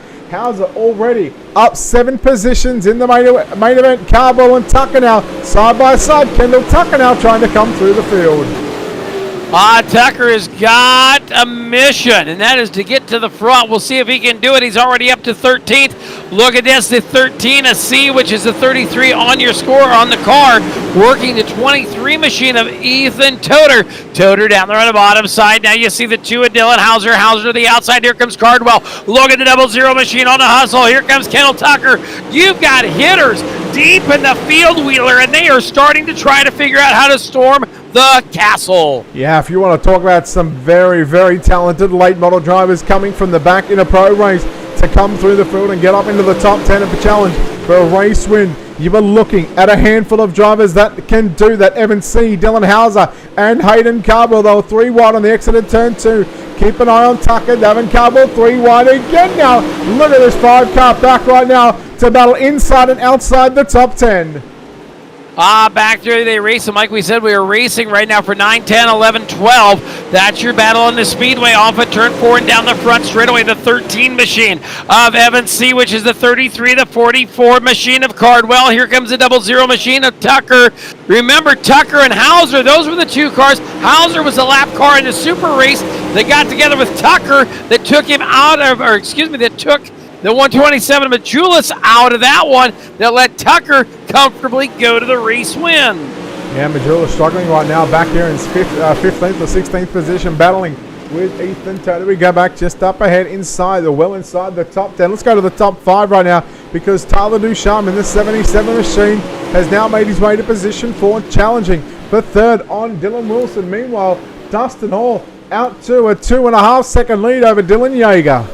already up 7 positions in the main event. Carbo and Tucker now side by side. Kendall Tucker now trying to come through the field. Tucker has got a mission, and that is to get to the front. We'll see if he can do it. He's already up to 13th. Look at this, the 13, a C, which is the 33 on your score on the car. Working the 23 machine of Ethan Toter. Toter down there on the bottom side. Now you see the 2 of Dylan Hauser. Hauser to the outside. Here comes Cardwell. Look at the 00 machine on the hustle. Here comes Kendall Tucker. You've got hitters deep in the field, Wheeler, and they are starting to try to figure out how to storm the castle. Yeah, if you want to talk about some very, very talented late model drivers coming from the back in a pro race to come through the field and get up into the top 10 of the challenge for a race win, you are looking at a handful of drivers that can do that. Evan C., Dylan Hauser, and Hayden Carbell. They were 3 wide on the exit of turn 2. Keep an eye on Tucker. Davin Carbell 3 wide again now. Look at this 5-car back right now to battle inside and outside the top 10. Back there they race them. Like we said, we are racing right now for 9, 10, 11, 12. That's your battle on the speedway. Off at turn 4 and down the front straightaway. The 13 machine of Evan C., which is the 33, the 44 machine of Cardwell. Here comes the 00 machine of Tucker. Remember, Tucker and Hauser, those were the 2 cars. Hauser was the lap car in the super race. They got together with Tucker that took him out of, that took the 127 Majulis out of that one that let Tucker comfortably go to the race win. Yeah, Majulis struggling right now back here in 15th or 16th position, battling with Ethan Toter. We go back just up ahead inside the top 10. Let's go to the top 5 right now because Tyler Ducharme in the 77 machine has now made his way to position 4, challenging for 3rd on Dylan Wilson. Meanwhile, Dustin Hall out to a 2.5 second lead over Dylan Yeager.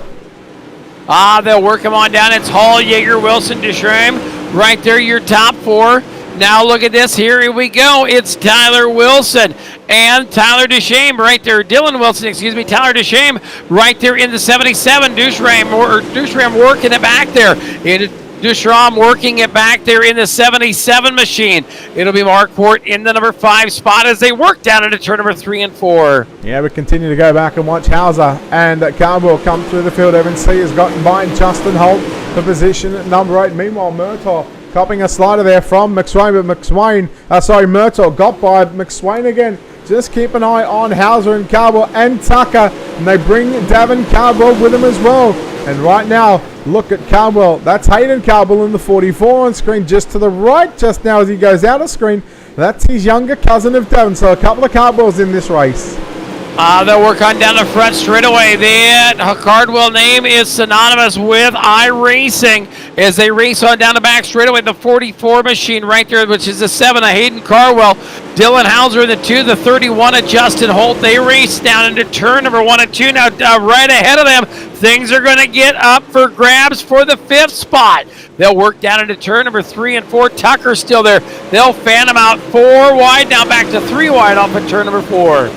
They'll work him on down. It's Hall, Yeager, Wilson, Ducharme. Right there, your top 4. Now look at this. Here we go. It's Tyler Wilson and Tyler Ducharme right there. Dylan Wilson, Tyler Ducharme right there in the 77. Ducharme working it back there. Dushram working it back there in the 77 machine. It'll be Marquardt in the number 5 spot as they work down into turn number 3 and 4. Yeah, we continue to go back and watch Hauser and Cardwell come through the field. Evan C has gotten by Justin Holt for position at number 8. Meanwhile, Murtaugh copping a slider there from McSwain, but Murtaugh got by McSwain again. Just keep an eye on Hauser and Cardwell and Tucker, and they bring Davin Cardwell with them as well. And right now, look at Cardwell. That's Hayden Cardwell in the 44 on screen, just to the right just now as he goes out of screen. That's his younger cousin of Davin, so a couple of Cardwells in this race. They'll work on down the front straight away. The Cardwell name is synonymous with iRacing as they race on down the back straight away. The 44 machine right there, which is the 7 of Hayden Cardwell. Dylan Hauser in the 2, the 31 of Justin Holt. They race down into turn number 1 and 2. Now right ahead of them, things are going to get up for grabs for the 5th spot. They'll work down into turn number 3 and 4. Tucker's still there. They'll fan them out 4 wide, now back to 3 wide off at turn number 4.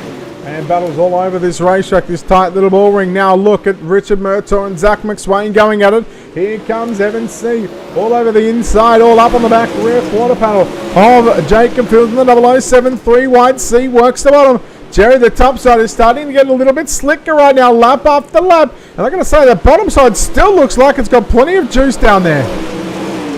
And battles all over this racetrack, this tight little ball ring. Now look at Richard Murtaugh and Zach McSwain going at it. Here comes Evan C. All over the inside, all up on the back rear quarter panel of Jacob Fields in the 007. 3 wide. C works the bottom. Jerry, the top side, is starting to get a little bit slicker right now, lap after lap. And I'm going to say the bottom side still looks like it's got plenty of juice down there.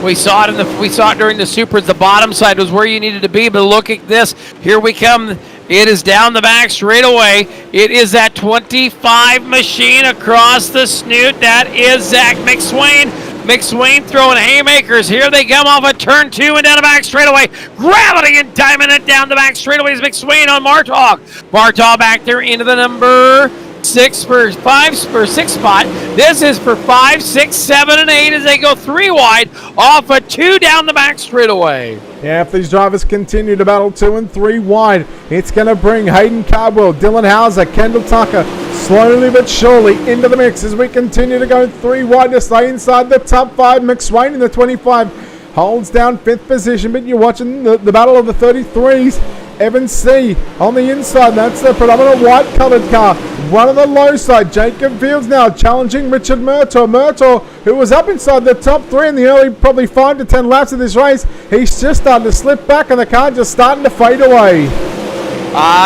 We saw it during the supers. The bottom side was where you needed to be, but look at this. Here we come. It is down the back straight away. It is that 25 machine across the snoot. That is Zach McSwain. McSwain throwing haymakers. Here they come off of turn 2 and down the back straightaway. Gravity and diamond it down the back straightaway is McSwain on Martaugh. Martaugh back there into the number 6 for 6 spot. This is for 5, 6, 7, and 8 as they go 3 wide off of 2 down the back straightaway. Yeah, if these drivers continue to battle 2 and 3 wide, it's going to bring Hayden Cardwell, Dylan Hauser, Kendall Tucker slowly but surely into the mix as we continue to go 3 wide to stay inside the top 5. McSwain in the 25 holds down 5th position, but you're watching the battle of the 33s. Evan C. on the inside. That's the predominant white-coloured car. One on the low side. Jacob Fields now challenging Richard Murtaugh. Murtaugh, who was up inside the top 3 in the early probably 5 to 10 laps of this race, he's just starting to slip back and the car just starting to fade away.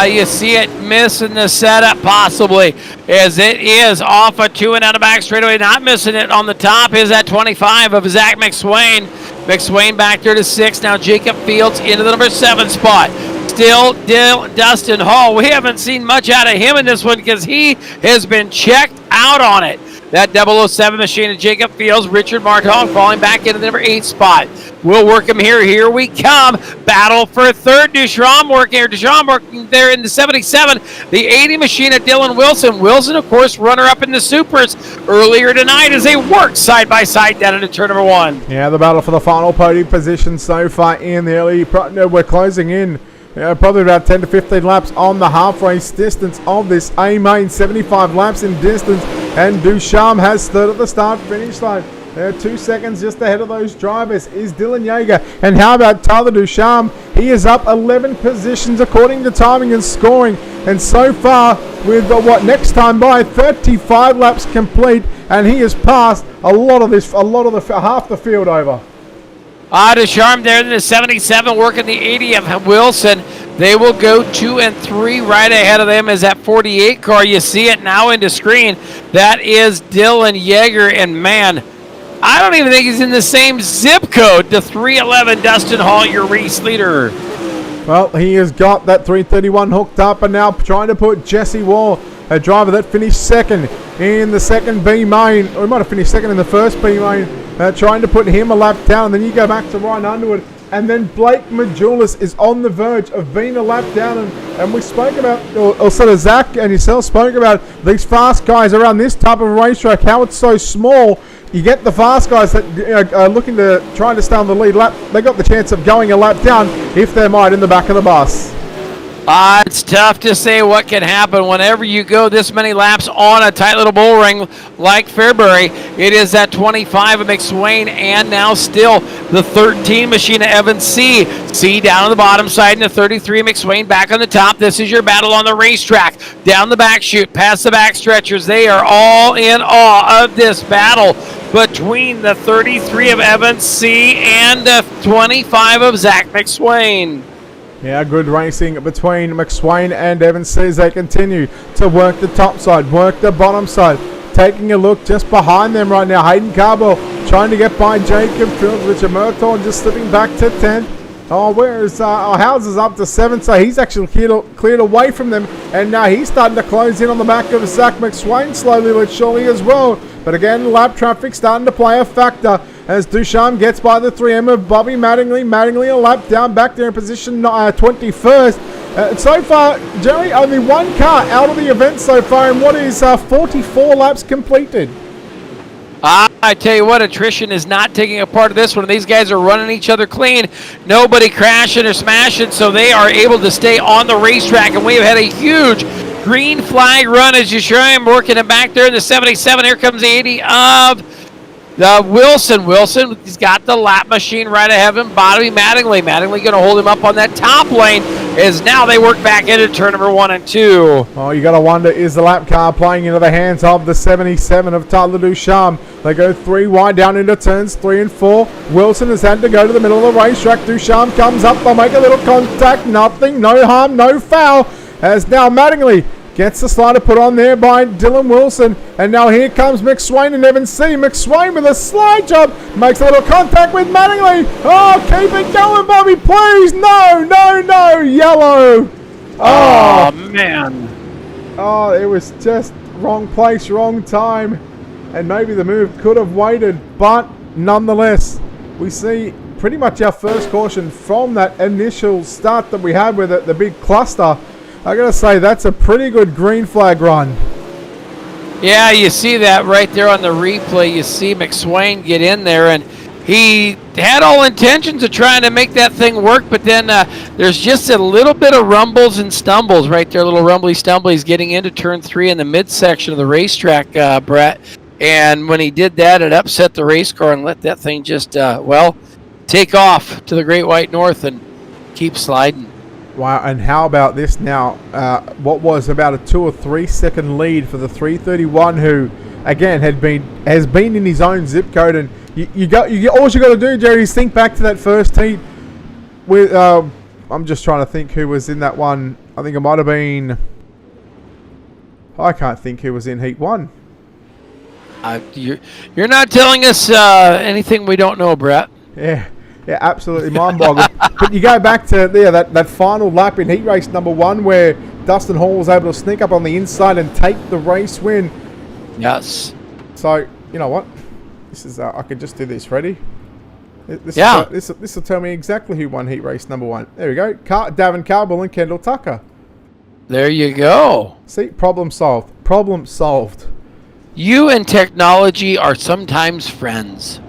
You see it missing the setup possibly as it is off a 2 and out of back straightaway. Not missing it on the top is that 25 of Zach McSwain. McSwain back there to 6. Now Jacob Fields into the number 7 spot. Still Dustin Hall. We haven't seen much out of him in this one because he has been checked out on it. That 007 machine of Jacob Fields, Richard Martaugh falling back into the number 8 spot. We'll work him here. Here we come. Battle for 3rd. Dushram working there in the 77. The 80 machine of Dylan Wilson. Wilson, of course, runner-up in the supers earlier tonight as they work side by side down into turn number 1. Yeah, the battle for the final podium position so far in the early. We're closing in. Probably about 10 to 15 laps on the half race distance of this A-main, 75 laps in distance, and Dusham has 3rd at the start finish line. There are 2 seconds just ahead of those drivers is Dylan Yeager. And how about Tyler Dusham? He is up 11 positions according to timing and scoring. And so far, with next time by 35 laps complete, and he has passed half the field over. Ducharme there in the 77 working the 80 of Wilson. They will go 2 and 3 right ahead of them is that 48 car. You see it now into screen. That is Dylan Yeager, and man, I don't even think he's in the same zip code to 311 Dustin Hall, your race leader. Well, he has got that 331 hooked up and now trying to put Jesse Wall, a driver that finished 2nd in the 2nd B main, or he might have finished 2nd in the 1st B main, trying to put him a lap down. And then you go back to Ryan Underwood, and then Blake Majulis is on the verge of being a lap down. And we spoke about, or sort of Zach and yourself spoke about these fast guys around this type of racetrack, how it's so small. You get the fast guys that are looking to trying to stay on the lead lap. They got the chance of going a lap down if they might in the back of the bus. It's tough to say what can happen whenever you go this many laps on a tight little bull ring like Fairbury. It is that 25 of McSwain and now still the 13 machine of Evans C. C down on the bottom side and the 33 McSwain back on the top. This is your battle on the racetrack. Down the back chute, past the back stretchers. They are all in awe of this battle between the 33 of Evans C. and the 25 of Zach McSwain. Yeah, good racing between McSwain and Evans as they continue to work the top side, work the bottom side. Taking a look just behind them right now, Hayden Carbo trying to get by Jacob Fields, Richard Murtaugh just slipping back to 10th. Oh, where's Houses up to 7th, so he's actually cleared away from them, and now he's starting to close in on the back of Zach McSwain slowly but surely as well. But again, lap traffic starting to play a factor as Ducharme gets by the 3M of Bobby Mattingly. Mattingly a lap down back there in position 21st. So far, Jerry, only one car out of the event so far in what is 44 laps completed. I tell you what, attrition is not taking a part of this one. These guys are running each other clean. Nobody crashing or smashing, so they are able to stay on the racetrack. And we have had a huge green flag run as you sure am working it back there in the 77. Here comes the 80 of Wilson. Wilson, he's got the lap machine right ahead of him. Bobby Mattingly. Mattingly going to hold him up on that top lane as now they work back into turn number 1 and 2. Oh, you got to wonder, is the lap car playing into the hands of the 77 of Tyler Ducharme? They go 3 wide down into turns 3 and 4. Wilson has had to go to the middle of the racetrack. Ducharme comes up. They'll make a little contact. Nothing. No harm. No foul. As now Mattingly gets the slider put on there by Dylan Wilson. And now here comes McSwain and Evans C. McSwain with a slide job. Makes a little contact with Mattingly. Oh, keep it going, Bobby, please. No, no, no. Yellow. Oh, man. Oh, it was just wrong place, wrong time. And maybe the move could have waited. But nonetheless, we see pretty much our first caution from that initial start that we had with the big cluster. I gotta say, that's a pretty good green flag run. Yeah, you see that right there on the replay. You see McSwain get in there, and he had all intentions of trying to make that thing work, but then there's just a little bit of rumbles and stumbles right there, a little rumbly stumble. He's getting into turn 3 in the midsection of the racetrack, Brett. And when he did that, it upset the race car and let that thing just, take off to the Great White North and keep sliding. Wow, and how about this now? What was about a 2 or 3 second lead for the 331, who again has been in his own zip code, and all you got to do, Jerry, is think back to that first heat. With I'm just trying to think who was in that one. I think it might have been. I can't think who was in heat 1. You're not telling us anything we don't know, Brett. Yeah, absolutely mind-boggling. But you go back to that final lap in heat race number 1 where Dustin Hall was able to sneak up on the inside and take the race win. Yes. So, you know what? This is I could just do this. Ready? This will tell me exactly who won heat race number 1. There we go. Davin Carble and Kendall Tucker. There you go. See, problem solved. Problem solved. You and technology are sometimes friends.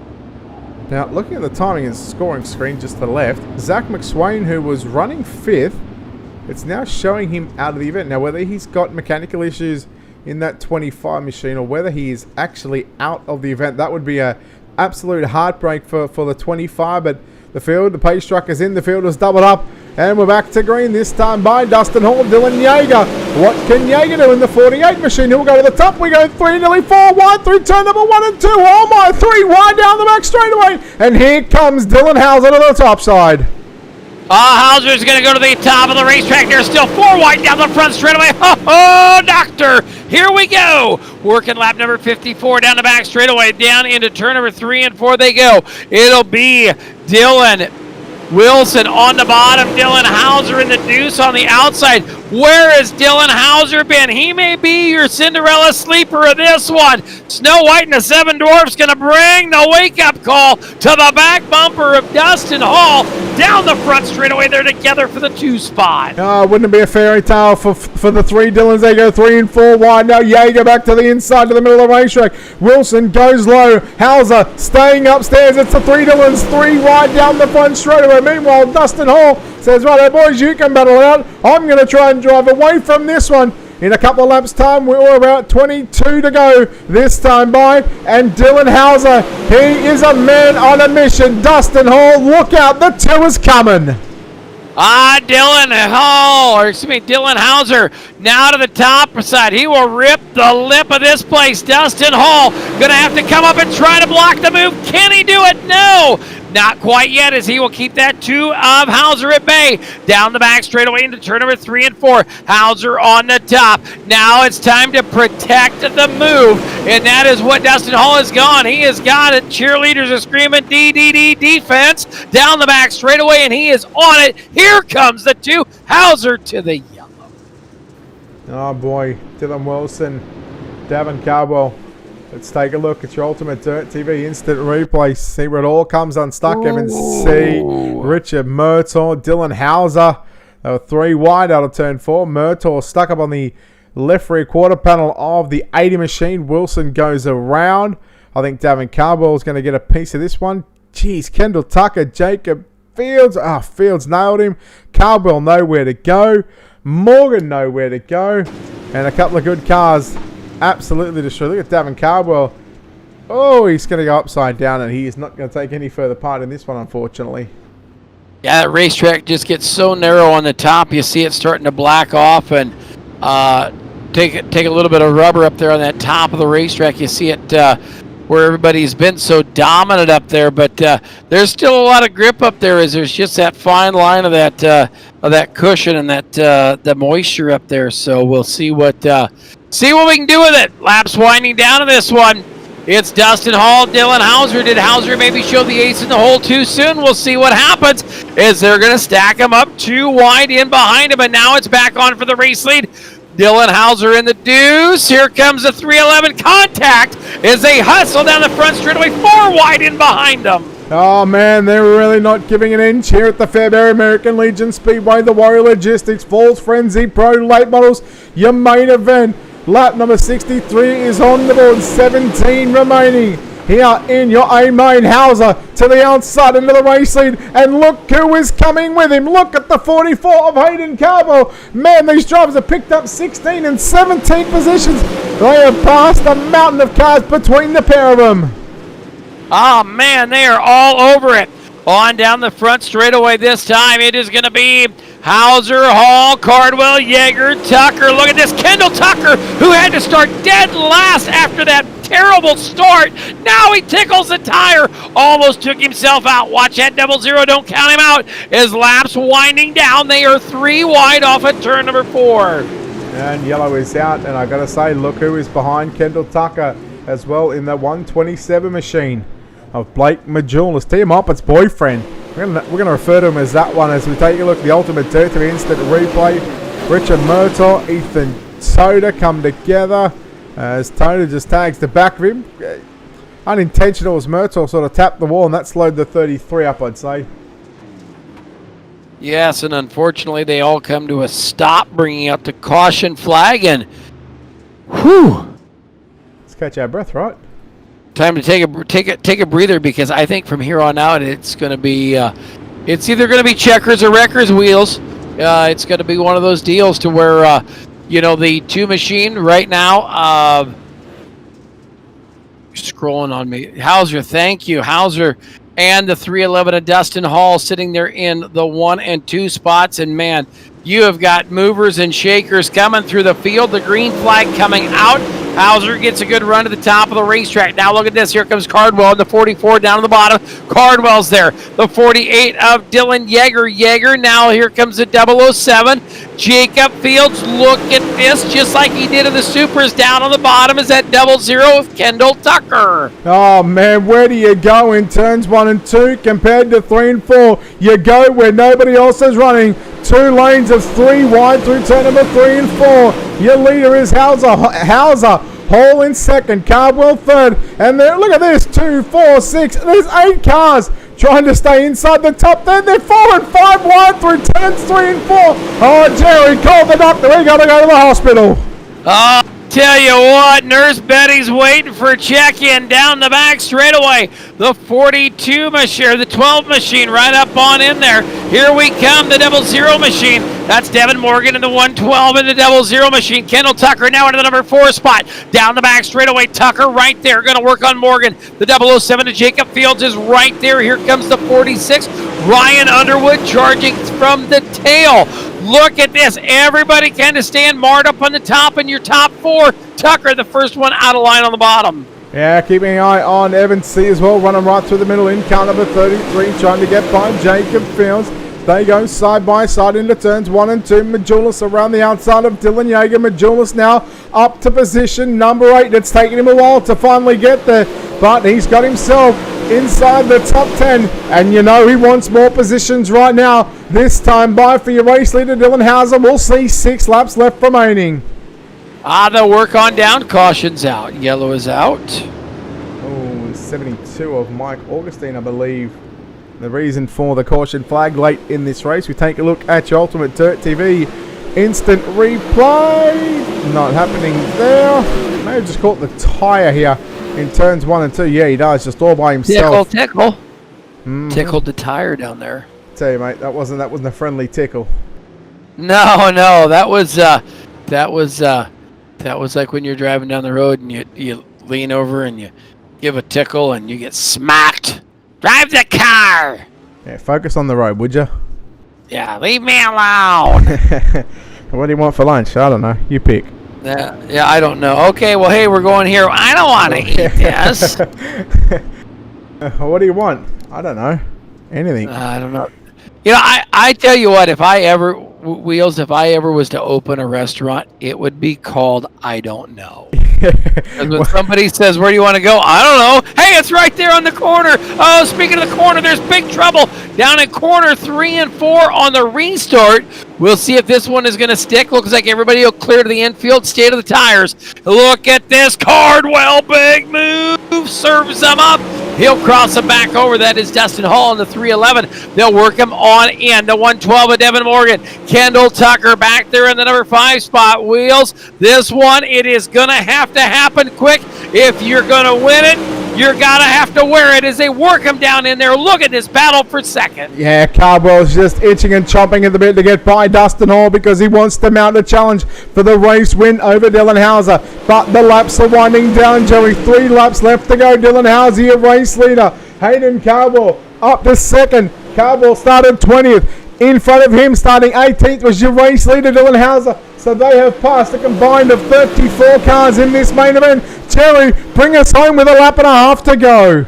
Now, looking at the timing and scoring screen just to the left, Zach McSwain, who was running 5th, it's now showing him out of the event. Now, whether he's got mechanical issues in that 25 machine or whether he is actually out of the event, that would be a absolute heartbreak for the 25. But the pace truck is in, the field has doubled up, and we're back to green this time by Dustin Hall, Dylan Yeager. What can Yeager do in the 48 machine? He'll go to the top. We go 3, nearly 4 wide through turn number 1 and 2. Oh my, 3 wide down the back straightaway. And here comes Dylan Hauser to the top side. Hauser's going to go to the top of the racetrack. There's still 4 wide down the front straightaway. Oh, doctor. Here we go. Working lap number 54 down the back straightaway. Down into turn number 3 and 4 they go. It'll be Dylan Wilson on the bottom. Dylan Hauser in the deuce on the outside. Where has Dylan Hauser been? He may be your Cinderella sleeper of this one. Snow White and the Seven Dwarfs going to bring the wake-up call to the back bumper of Dustin Hall. down the front straightaway. They're together for the 2 spot. Oh, wouldn't it be a fairy tale for the 3 Dylans? They go 3 and 4 wide. Now Jaeger back to the inside to the middle of the racetrack. Wilson goes low. Hauser staying upstairs. It's the 3 Dylans, 3 wide down the front straightaway. Meanwhile, Dustin Hall says, right, boys, you can battle it out. I'm going to try and drive away from this one. In a couple of laps' time, we're about 22 to go this time by. And Dylan Hauser, he is a man on a mission. Dustin Hall, look out, the 2 is coming. Dylan Hauser now to the top side. He will rip the lip of this place. Dustin Hall going to have to come up and try to block the move. Can he do it? No. Not quite yet, as he will keep that 2 of Hauser at bay. Down the back straightaway into turn number 3 and 4. Hauser on the top. Now it's time to protect the move, and that is what Dustin Hall has gone. He has got it. Cheerleaders are screaming DDD defense down the back straightaway, and he is on it. Here comes the 2. Hauser to the yellow. Oh boy, Dylan Wilson, Davin Cardwell. Let's take a look at your Ultimate Dirt TV instant replay. See where it all comes unstuck. Evan C. Richard Murtaugh, Dylan Hauser. They were 3 wide out of turn 4. Murtaugh stuck up on the left rear quarter panel of the 80 machine. Wilson goes around. I think Davin Cardwell is going to get a piece of this one. Jeez, Kendall Tucker, Jacob Fields. Fields nailed him. Cardwell nowhere to go. Morgan nowhere to go. And a couple of good cars absolutely destroyed. Look at Davin Cardwell. Oh, he's going to go upside down, and he is not going to take any further part in this one, unfortunately. Yeah, that racetrack just gets so narrow on the top. You see it starting to black off, and take a little bit of rubber up there on that top of the racetrack. You see it where everybody's been so dominant up there, but there's still a lot of grip up there, as there's just that fine line of that cushion and that the moisture up there. So we'll see what we can do with it. Laps winding down to this one. It's Dustin Hall, Dylan Hauser. Did Hauser maybe show the ace in the hole too soon? We'll see what happens, as they're going to stack him up 2 wide in behind him, and now it's back on for the race lead. Dylan Hauser in the deuce. Here comes the 311 contact as they hustle down the front straightaway, 4 wide in behind them. Oh man, they're really not giving an inch here at the Fairbury American Legion Speedway. The Warrior Logistics, Falls Frenzy Pro Late Models, your main event. Lap number 63 is on the board, 17 remaining. Here in your A-main, Hauser to the outside into the race lead, and look who is coming with him. Look at the 44 of Hayden Cardwell. Man, these drivers have picked up 16 and 17 positions. They have passed a mountain of cars between the pair of them. Oh man, they are all over it. On down the front straightaway this time, it is going to be Hauser, Hall, Cardwell, Yeager, Tucker. Look at this, Kendall Tucker, who had to start dead last after that terrible start. Now he tickles the tire, almost took himself out. Watch that 00, don't count him out. As laps winding down, they are 3 wide off at turn number 4. And yellow is out, and I got to say, look who is behind Kendall Tucker as well in the 127 machine of Blake Majul. Let's tee him up, it's boyfriend. We're gonna refer to him as that one as we take a look at the Ultimate Dirt to the instant replay. Richard Murtaugh, Ethan Toda come together as Toda just tags the back of him. Unintentional as Murtaugh sort of tapped the wall, and that slowed the 33 up, I'd say. Yes, and unfortunately they all come to a stop, bringing up the caution flag, and whew. Let's catch our breath, right? Time to take a breather, because I think from here on out it's going to be it's either going to be checkers or wreckers wheels. It's going to be one of those deals to where the 2 machine right now. Scrolling on me, Hauser. Thank you, Hauser, and the 311 of Dustin Hall sitting there in the 1 and 2 spots. And man, you have got movers and shakers coming through the field. The green flag coming out. Hauser gets a good run to the top of the racetrack. Now look at this. Here comes Cardwell in the 44 down to the bottom. Cardwell's there. The 48 of Dylan Yeager. Yeager. Now here comes the 007. Jacob Fields. Look at this. Just like he did in the Supers, down on the bottom is that 00 of Kendall Tucker. Oh man, where do you go in turns 1 and 2 compared to 3 and 4? You go where nobody else is running. 2 lanes of 3 wide through turn number 3 and 4. Your leader is Hauser. Hall in second, Cardwell third, and there, look at this, 2, 4, 6, there's 8 cars trying to stay inside the top 10. They're 4 and 5 wide through turns 3 and 4. Oh, Jerry, call the doctor. We got to go to the hospital. Tell you what, Nurse Betty's waiting for check-in down the back straightaway. The 42 machine, the 12 machine right up on in there. Here we come, the 00 machine. That's Devin Morgan in the 112 in the 00 machine. Kendall Tucker now into the number 4 spot. Down the back straightaway, Tucker right there. Going to work on Morgan. The 007 to Jacob Fields is right there. Here comes the 46. Ryan Underwood charging from the tail. Look at this. Everybody kind of stand marred up on the top in your top 4. Tucker, the first one out of line on the bottom. Yeah, keeping an eye on Evan C as well. Running right through the middle in car number 33. Trying to get by Jacob Fields. They go side by side into turns 1 and 2. Majulis around the outside of Dylan Yeager. Majulis now up to position number 8. It's taken him a while to finally get there, but he's got himself inside the top 10, and you know he wants more positions right now. This time by for your race leader Dylan Hauser. We'll see 6 laps left remaining. They'll work on down. Caution's out. Yellow is out. Oh, 72 of Mike Augustine, I believe. The reason for the caution flag late in this race. We take a look at your Ultimate Dirt TV instant replay. Not happening there. May have just caught the tyre here in turns 1 and 2. Yeah, he does, just all by himself. Tickle. Tickled the tire down there. Tell you, mate, that wasn't a friendly tickle. No, that was like when you're driving down the road and you lean over and you give a tickle and you get smacked. Drive the car. Yeah, focus on the road, would you? Yeah, leave me alone. What do you want for lunch? I don't know. You pick. Yeah, I don't know. Okay, well, hey, we're going here. I don't want to eat this. What do you want? I don't know. Anything. I don't know. You know, I tell you what, if I ever was to open a restaurant, it would be called I Don't Know. Because when somebody says, where do you want to go? I don't know. Hey, it's right there on the corner. Oh, speaking of the corner, there's big trouble down in corner 3 and 4 on the restart. We'll see if this one is going to stick. Looks like everybody will clear to the infield. State of the tires. Look at this. Cardwell, big move. Serves them up. He'll cross him back over. That is Dustin Hall in the 311. They'll work him on in. The 112 of Devin Morgan. Kendall Tucker back there in the number 5 spot. Wheels. This one, it is going to have to happen quick. If you're going to win it, you're going to have to wear it as they work him down in there. Look at this battle for second. Yeah, Cardwell's just itching and chomping at the bit to get by Dustin Hall because he wants to mount a challenge for the race win over Dylan Hauser. But the laps are winding down, Jerry. 3 laps left to go. Dylan Hauser, your race leader. Hayden Cardwell up to second. Cardwell started 20th. In front of him, starting 18th, was your race leader, Dylan Hauser. So they have passed a combined of 34 cars in this main event. Jerry, bring us home with a lap and a half to go.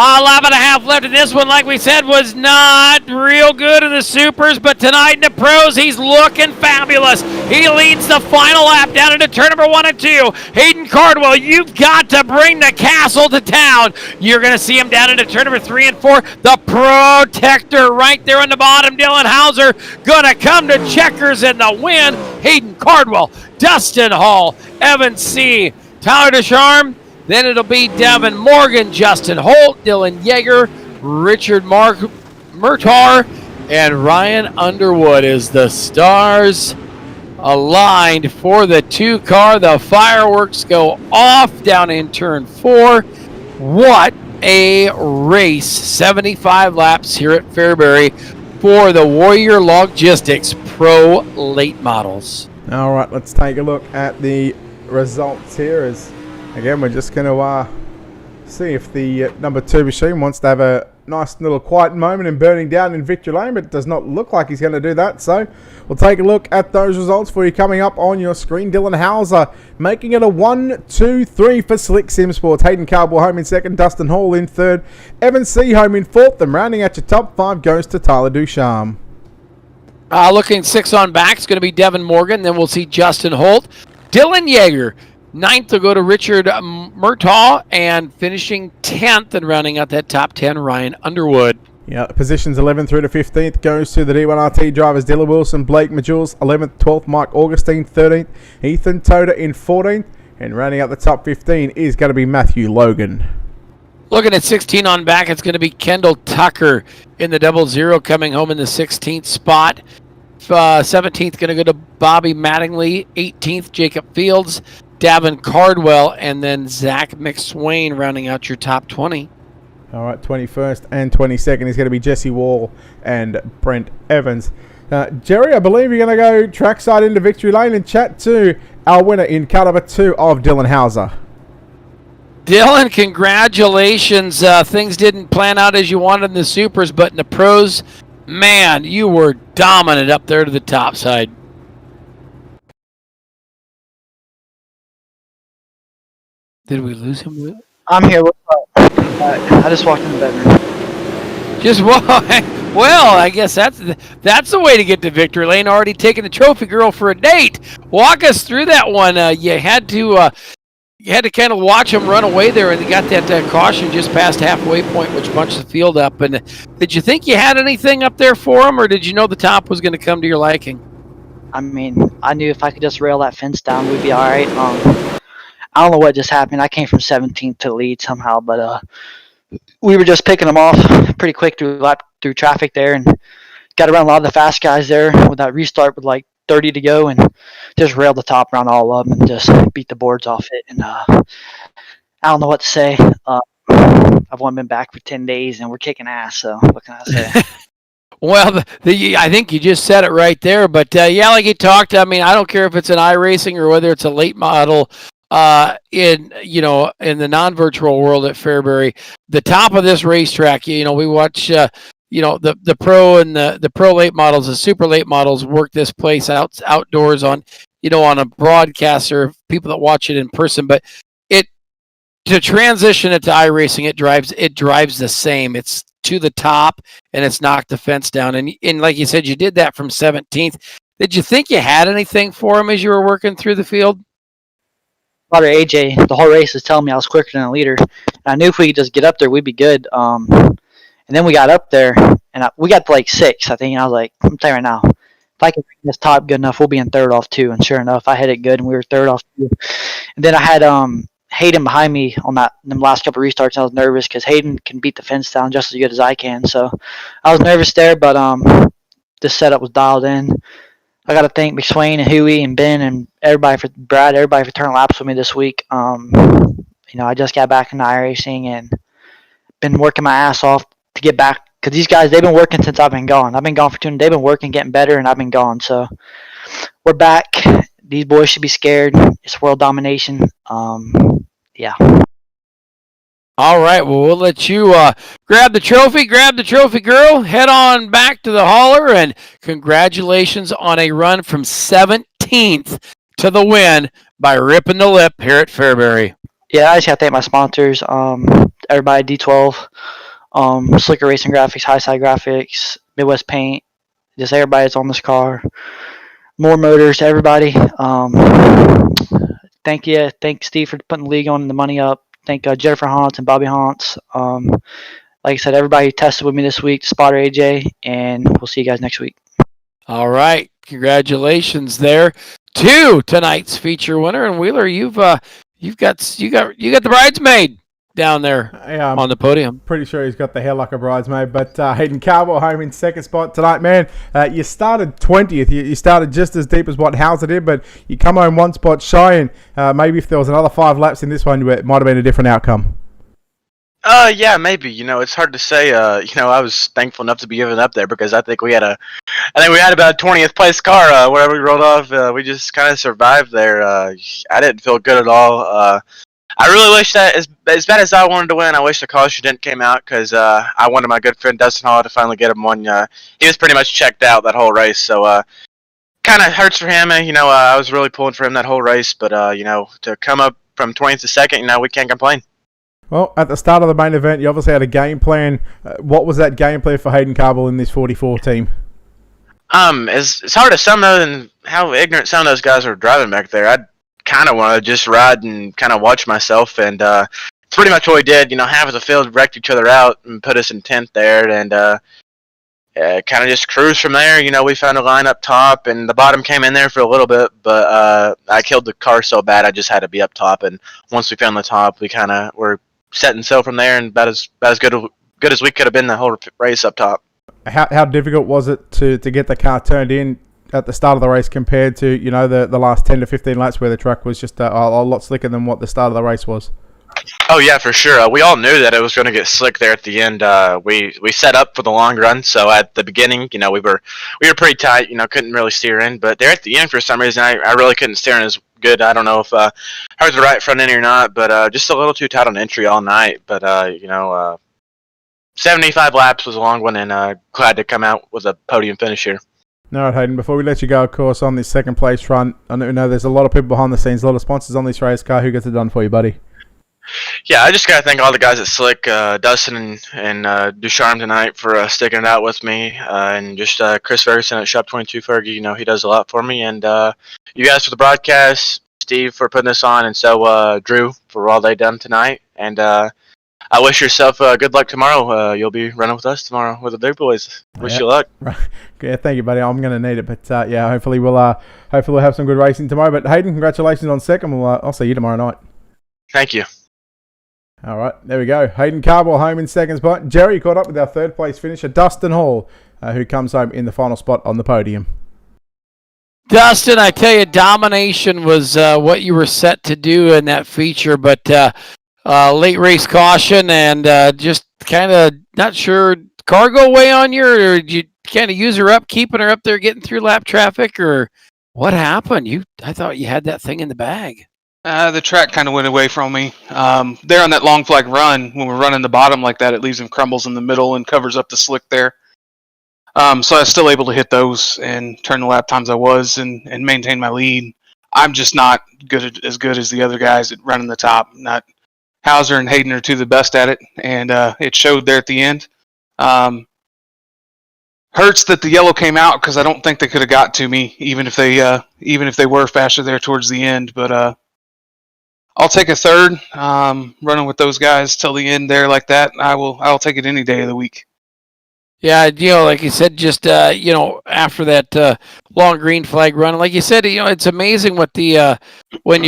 A lap and a half left in this one, like we said, was not real good in the supers, but tonight in the pros, he's looking fabulous. He leads the final lap down into turn number 1 and 2. Hayden Cardwell, you've got to bring the castle to town. You're going to see him down into turn number 3 and 4. The protector right there on the bottom, Dylan Hauser, going to come to checkers in the win. Hayden Cardwell, Dustin Hall, Evan C., Tyler Descharme. Then it'll be Devin Morgan, Justin Holt, Dylan Yeager, Richard Murtaugh, and Ryan Underwood as the stars aligned for the 2-car. The fireworks go off down in turn 4. What a race. 75 laps here at Fairbury for the Warrior Logistics Pro Late Models. All right, let's take a look at the results here. As again, we're just going to see if the number 2 machine wants to have a nice little quiet moment in burning down in Victory Lane, but it does not look like he's going to do that. So we'll take a look at those results for you coming up on your screen. Dylan Hauser making it a 1-2-3 for Slick Sim Sports. Hayden Cardwell home in second, Dustin Hall in third, Evan C. home in fourth, and rounding out your top 5 goes to Tyler Descharme. Looking 6 on back is going to be Devin Morgan. Then we'll see Justin Holt. Dylan Yeager, 9th will go to Richard Murtaugh, and finishing 10th and rounding out that top 10, Ryan Underwood. Yeah, positions 11 through to 15th goes to the D1RT drivers Dylan Wilson, Blake Majules, 11th, 12th, Mike Augustine, 13th, Ethan Toda in 14th, and rounding out the top 15 is going to be Matthew Logan. Looking at 16 on back, it's going to be Kendall Tucker in the 00 coming home in the 16th spot. 17th going to go to Bobby Mattingly. 18th, Jacob Fields, Davin Cardwell, and then Zach McSwain rounding out your top 20. All right, 21st and 22nd is going to be Jesse Wall and Brent Evans. Jerry, I believe you're going to go trackside into Victory Lane and chat to our winner in car number 2 of Dylan Hauser. Dylan, congratulations. Things didn't plan out as you wanted in the Supers, but in the pros, man, you were dominant up there to the top side. Did we lose him? I'm here. What's up? I just walked in the bedroom. Just well, I guess that's the way to get to Victory Lane. Already taking the trophy girl for a date. Walk us through that one. You had to kind of watch him run away there, and he got that caution just past halfway point, which bunched the field up. And did you think you had anything up there for him, or did you know the top was going to come to your liking? I mean, I knew if I could just rail that fence down, we'd be all right. I don't know what just happened. I came from 17th to the lead somehow, but we were just picking them off pretty quick through traffic there, and got around a lot of the fast guys there with that restart with like 30 to go, and just railed the top around all of them and just beat the boards off it. And I don't know what to say. I've only been back for 10 days, and we're kicking ass, so what can I say? Well, I think you just said it right there. But, yeah, like you talked, I mean, I don't care if it's an iRacing or whether it's a late model in the non-virtual world at Fairbury. The top of this racetrack, we watch the pro and the pro late models, the super late models work this place outdoors on a broadcast or people that watch it in person. But to transition it to iRacing, it drives the same. It's to the top and it's knocked the fence down. And like you said, you did that from 17th. Did you think you had anything for him as you were working through the field? Father AJ, the whole race is telling me I was quicker than a leader. And I knew if we could just get up there, we'd be good. And then we got up there, and we got to like 6, I think. And I was like, I'm telling you right now, if I can bring this top good enough, we'll be in third off 2. And sure enough, I hit it good, and we were third off 2. And then I had Hayden behind me on them last couple of restarts. I was nervous because Hayden can beat the fence down just as good as I can. So I was nervous there, but this setup was dialed in. I got to thank McSwain and Huey and Ben and everybody for turning laps with me this week. I just got back into iRacing and been working my ass off to get back, because these guys, they've been working since I've been gone. I've been gone for 2 days. They've been working, getting better, and I've been gone. So we're back. These boys should be scared. It's world domination. Yeah. All right, well, we'll let you grab the trophy girl, head on back to the hauler, and congratulations on a run from 17th to the win by ripping the lip here at Fairbury. Yeah, I just got to thank my sponsors, everybody, D12, Slicker Racing Graphics, High Side Graphics, Midwest Paint, just everybody that's on this car, More Motors, everybody. Thank you. Thank Steve for putting the league on and the money up. Thank Jennifer Hantz and Bobby Hantz. Like I said, everybody tested with me this week, Spotter AJ, and we'll see you guys next week. All right, congratulations there to tonight's feature winner. And Wheeler, you got the bridesmaid down there on the podium. Pretty sure he's got the hair like a bridesmaid. But Hayden Cardwell home in second spot tonight, man. You started 20th. You started just as deep as what Hauser did, but you come home 1 spot shy. And maybe if there was another 5 laps in this one, it might have been a different outcome. Yeah, maybe. It's hard to say. I was thankful enough to be given up there because I think we had about a 20th place car wherever we rolled off. We just kind of survived there. I didn't feel good at all. I really wish that, as bad as I wanted to win, I wish the caution didn't came out, because I wanted my good friend Dustin Hall to finally get him one. He was pretty much checked out that whole race, so kind of hurts for him. I was really pulling for him that whole race, but to come up from 20th to second, we can't complain. Well, at the start of the main event, you obviously had a game plan. What was that game plan for Hayden Cardwell in this 44 team? It's hard to sum though, and how ignorant some of those guys were driving back there. I kind of want to just ride and kind of watch myself, and it's pretty much what we did. Half of the field wrecked each other out and put us in 10th there, and kind of just cruise from there. We found a line up top, and the bottom came in there for a little bit, but I killed the car so bad I just had to be up top, and once we found the top, we kind of were set and sail from there, and about as good as we could have been the whole race up top. How difficult was it to get the car turned in at the start of the race compared to the last 10 to 15 laps where the track was just a lot slicker than what the start of the race was? Oh yeah, for sure. We all knew that it was going to get slick there at the end. We set up for the long run, so at the beginning, we were pretty tight. Couldn't really steer in, but there at the end, for some reason, I really couldn't steer in as good. I don't know if I was the right front end or not, but just a little too tight on entry all night. But 75 laps was a long one, and glad to come out with a podium finish here. All right, Hayden, before we let you go, of course, on this second place run, I know there's a lot of people behind the scenes, a lot of sponsors on this race car. Who gets it done for you, buddy? Yeah, I just got to thank all the guys at Slick, Dustin and Ducharme tonight for sticking it out with me, and just Chris Ferguson at Shop 22 Fergie. He does a lot for me, and you guys for the broadcast, Steve for putting this on, and so Drew for all they done tonight. And I wish yourself good luck tomorrow. You'll be running with us tomorrow with the big boys. Wish you luck. Right. Yeah, thank you, buddy. I'm going to need it, but hopefully we'll have some good racing tomorrow. But Hayden, congratulations on second. I'll see you tomorrow night. Thank you. All right, there we go. Hayden Carball home in second spot. Jerry caught up with our third place finisher, Dustin Hall, who comes home in the final spot on the podium. Dustin, I tell you, domination was what you were set to do in that feature, but late race caution and just kind of not sure. Car go away on you, or did you kind of use her up, keeping her up there, getting through lap traffic, or what happened? I thought you had that thing in the bag. The track kind of went away from me. There on that long flag run, when we're running the bottom like that, it leaves them crumbles in the middle and covers up the slick there. So I was still able to hit those and turn the lap times I was and maintain my lead. I'm just not as good as the other guys at running the top. Not Hauser and Hayden are two of the best at it, and it showed there at the end. Hurts that the yellow came out because I don't think they could have got to me, even if they were faster there towards the end. But I'll take a third. Running with those guys till the end there like that, I'll take it any day of the week. Yeah, like you said, just after that long green flag run, like you said, it's amazing what the when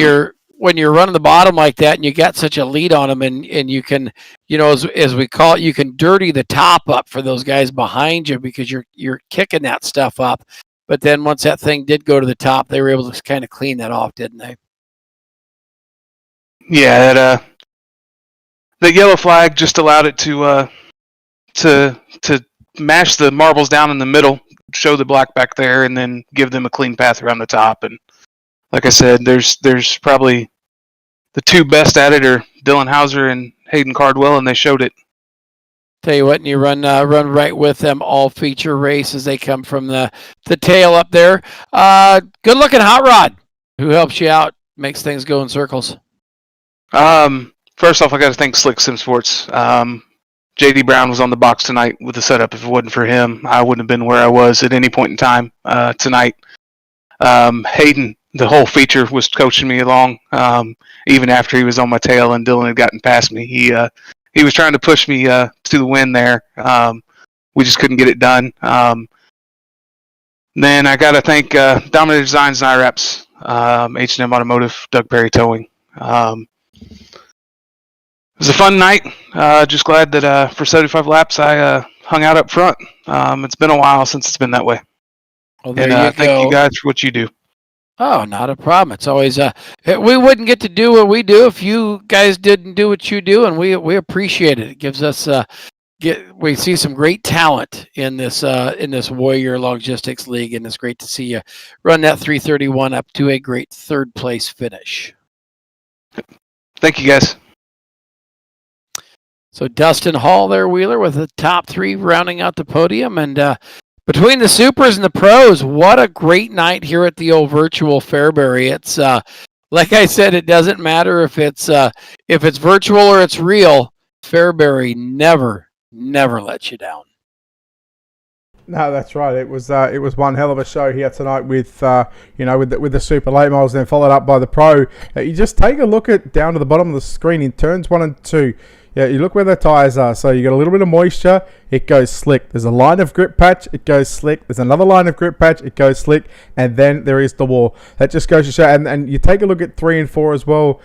you're running the bottom like that and you got such a lead on them, and you can, as we call it, you can dirty the top up for those guys behind you because you're kicking that stuff up. But then once that thing did go to the top, they were able to kind of clean that off, didn't they? Yeah, the yellow flag just allowed it to mash the marbles down in the middle, show the black back there, and then give them a clean path around the top. And like I said, there's probably the two best at it are Dylan Hauser and Hayden Cardwell, and they showed it. Tell you what, and you run right with them all feature race as they come from the tail up there. Good looking hot rod who helps you out, makes things go in circles. First off, I got to thank Slick Sim Sports. JD Brown was on the box tonight with the setup. If it wasn't for him, I wouldn't have been where I was at any point in time tonight. Hayden, the whole feature, was coaching me along, even after he was on my tail and Dylan had gotten past me. He was trying to push me to the win there. We just couldn't get it done. Then I got to thank Dominator Designs and IRAPs, H&M Automotive, Doug Perry Towing. It was a fun night. Just glad that for 75 laps I hung out up front. It's been a while since it's been that way. Well, there you go. Thank you guys for what you do. Oh, not a problem. It's always we wouldn't get to do what we do if you guys didn't do what you do, and we appreciate it. It gives us we see some great talent in this Warrior Logistics League, and it's great to see you run that 331 up to a great third place finish. Thank you, guys. So Dustin Hall there, Wheeler, with the top three rounding out the podium. And between the supers and the pros, what a great night here at the old virtual Fairbury. It's like I said, it doesn't matter if it's virtual or it's real. Fairbury never lets you down. No, that's right. It was one hell of a show here tonight with the super late models, then followed up by the pro. You just take a look at down to the bottom of the screen in turns 1 and 2. Yeah, you look where the tyres are. So you got a little bit of moisture, it goes slick. There's a line of grip patch, it goes slick. There's another line of grip patch, it goes slick. And then there is the wall. That just goes to show. And you take a look at 3 and 4 as well.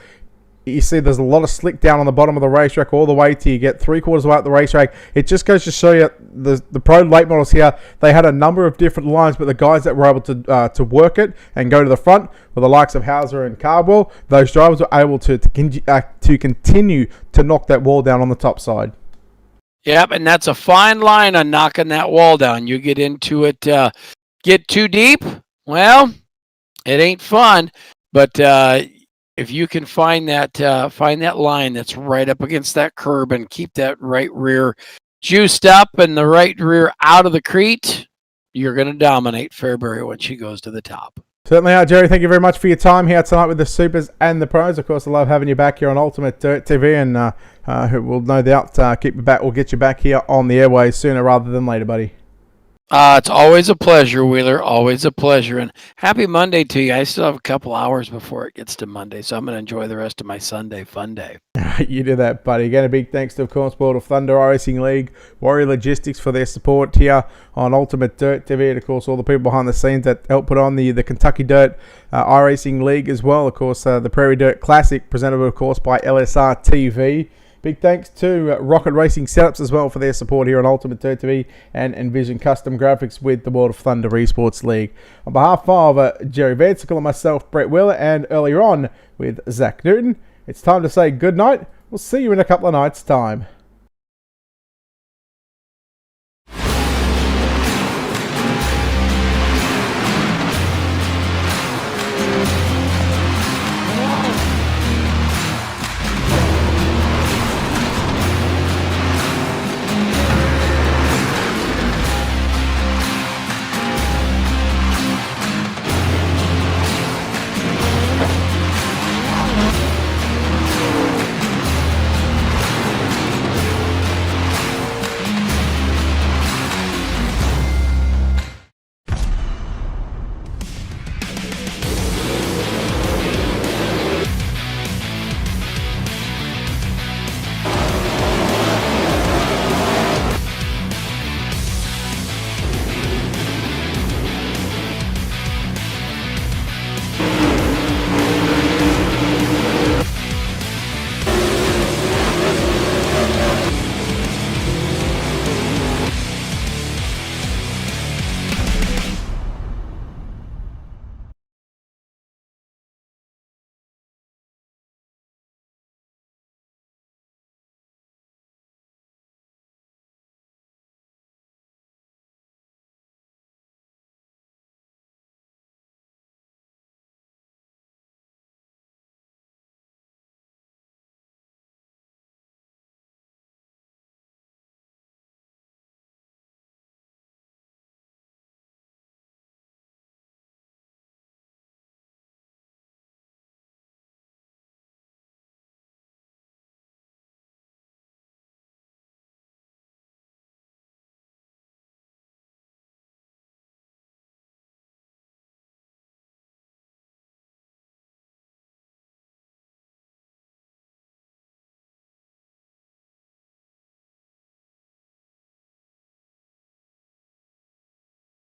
you see there's a lot of slick down on the bottom of the racetrack all the way till you get 3/4 of the way up the racetrack. It just goes to show you the pro late models here, they had a number of different lines, but the guys that were able to work it and go to the front were the likes of Hauser and Cardwell. Those drivers were able to continue to knock that wall down on the top side. Yep, and that's a fine line on knocking that wall down. You get into it, get too deep, well, it ain't fun. But if you can find that line that's right up against that curb and keep that right rear juiced up and the right rear out of the crete, you're going to dominate Fairbury when she goes to the top. Certainly are, Jerry. Thank you very much for your time here tonight with the Supers and the Pros. Of course, I love having you back here on Ultimate Dirt TV, and who will no doubt keep you back. We'll get you back here on the airways sooner rather than later, buddy. It's always a pleasure, Wheeler. Always a pleasure. And happy Monday to you. I still have a couple hours before it gets to Monday, so I'm going to enjoy the rest of my Sunday fun day. You do that, buddy. Again, a big thanks to, of course, World of Thunder, iRacing League, Warrior Logistics for their support here on Ultimate Dirt TV, and, of course, all the people behind the scenes that help put on the Kentucky Dirt iRacing League as well. Of course, the Prairie Dirt Classic, presented, of course, by LSR TV. Big thanks to Rocket Racing Setups as well for their support here on Ultimate Dirt TV and Envision Custom Graphics with the World of Thunder Esports League. On behalf of Jerry Vansicle and myself, Brett Wheeler, and earlier on with Zach Newton, it's time to say good night. We'll see you in a couple of nights' time.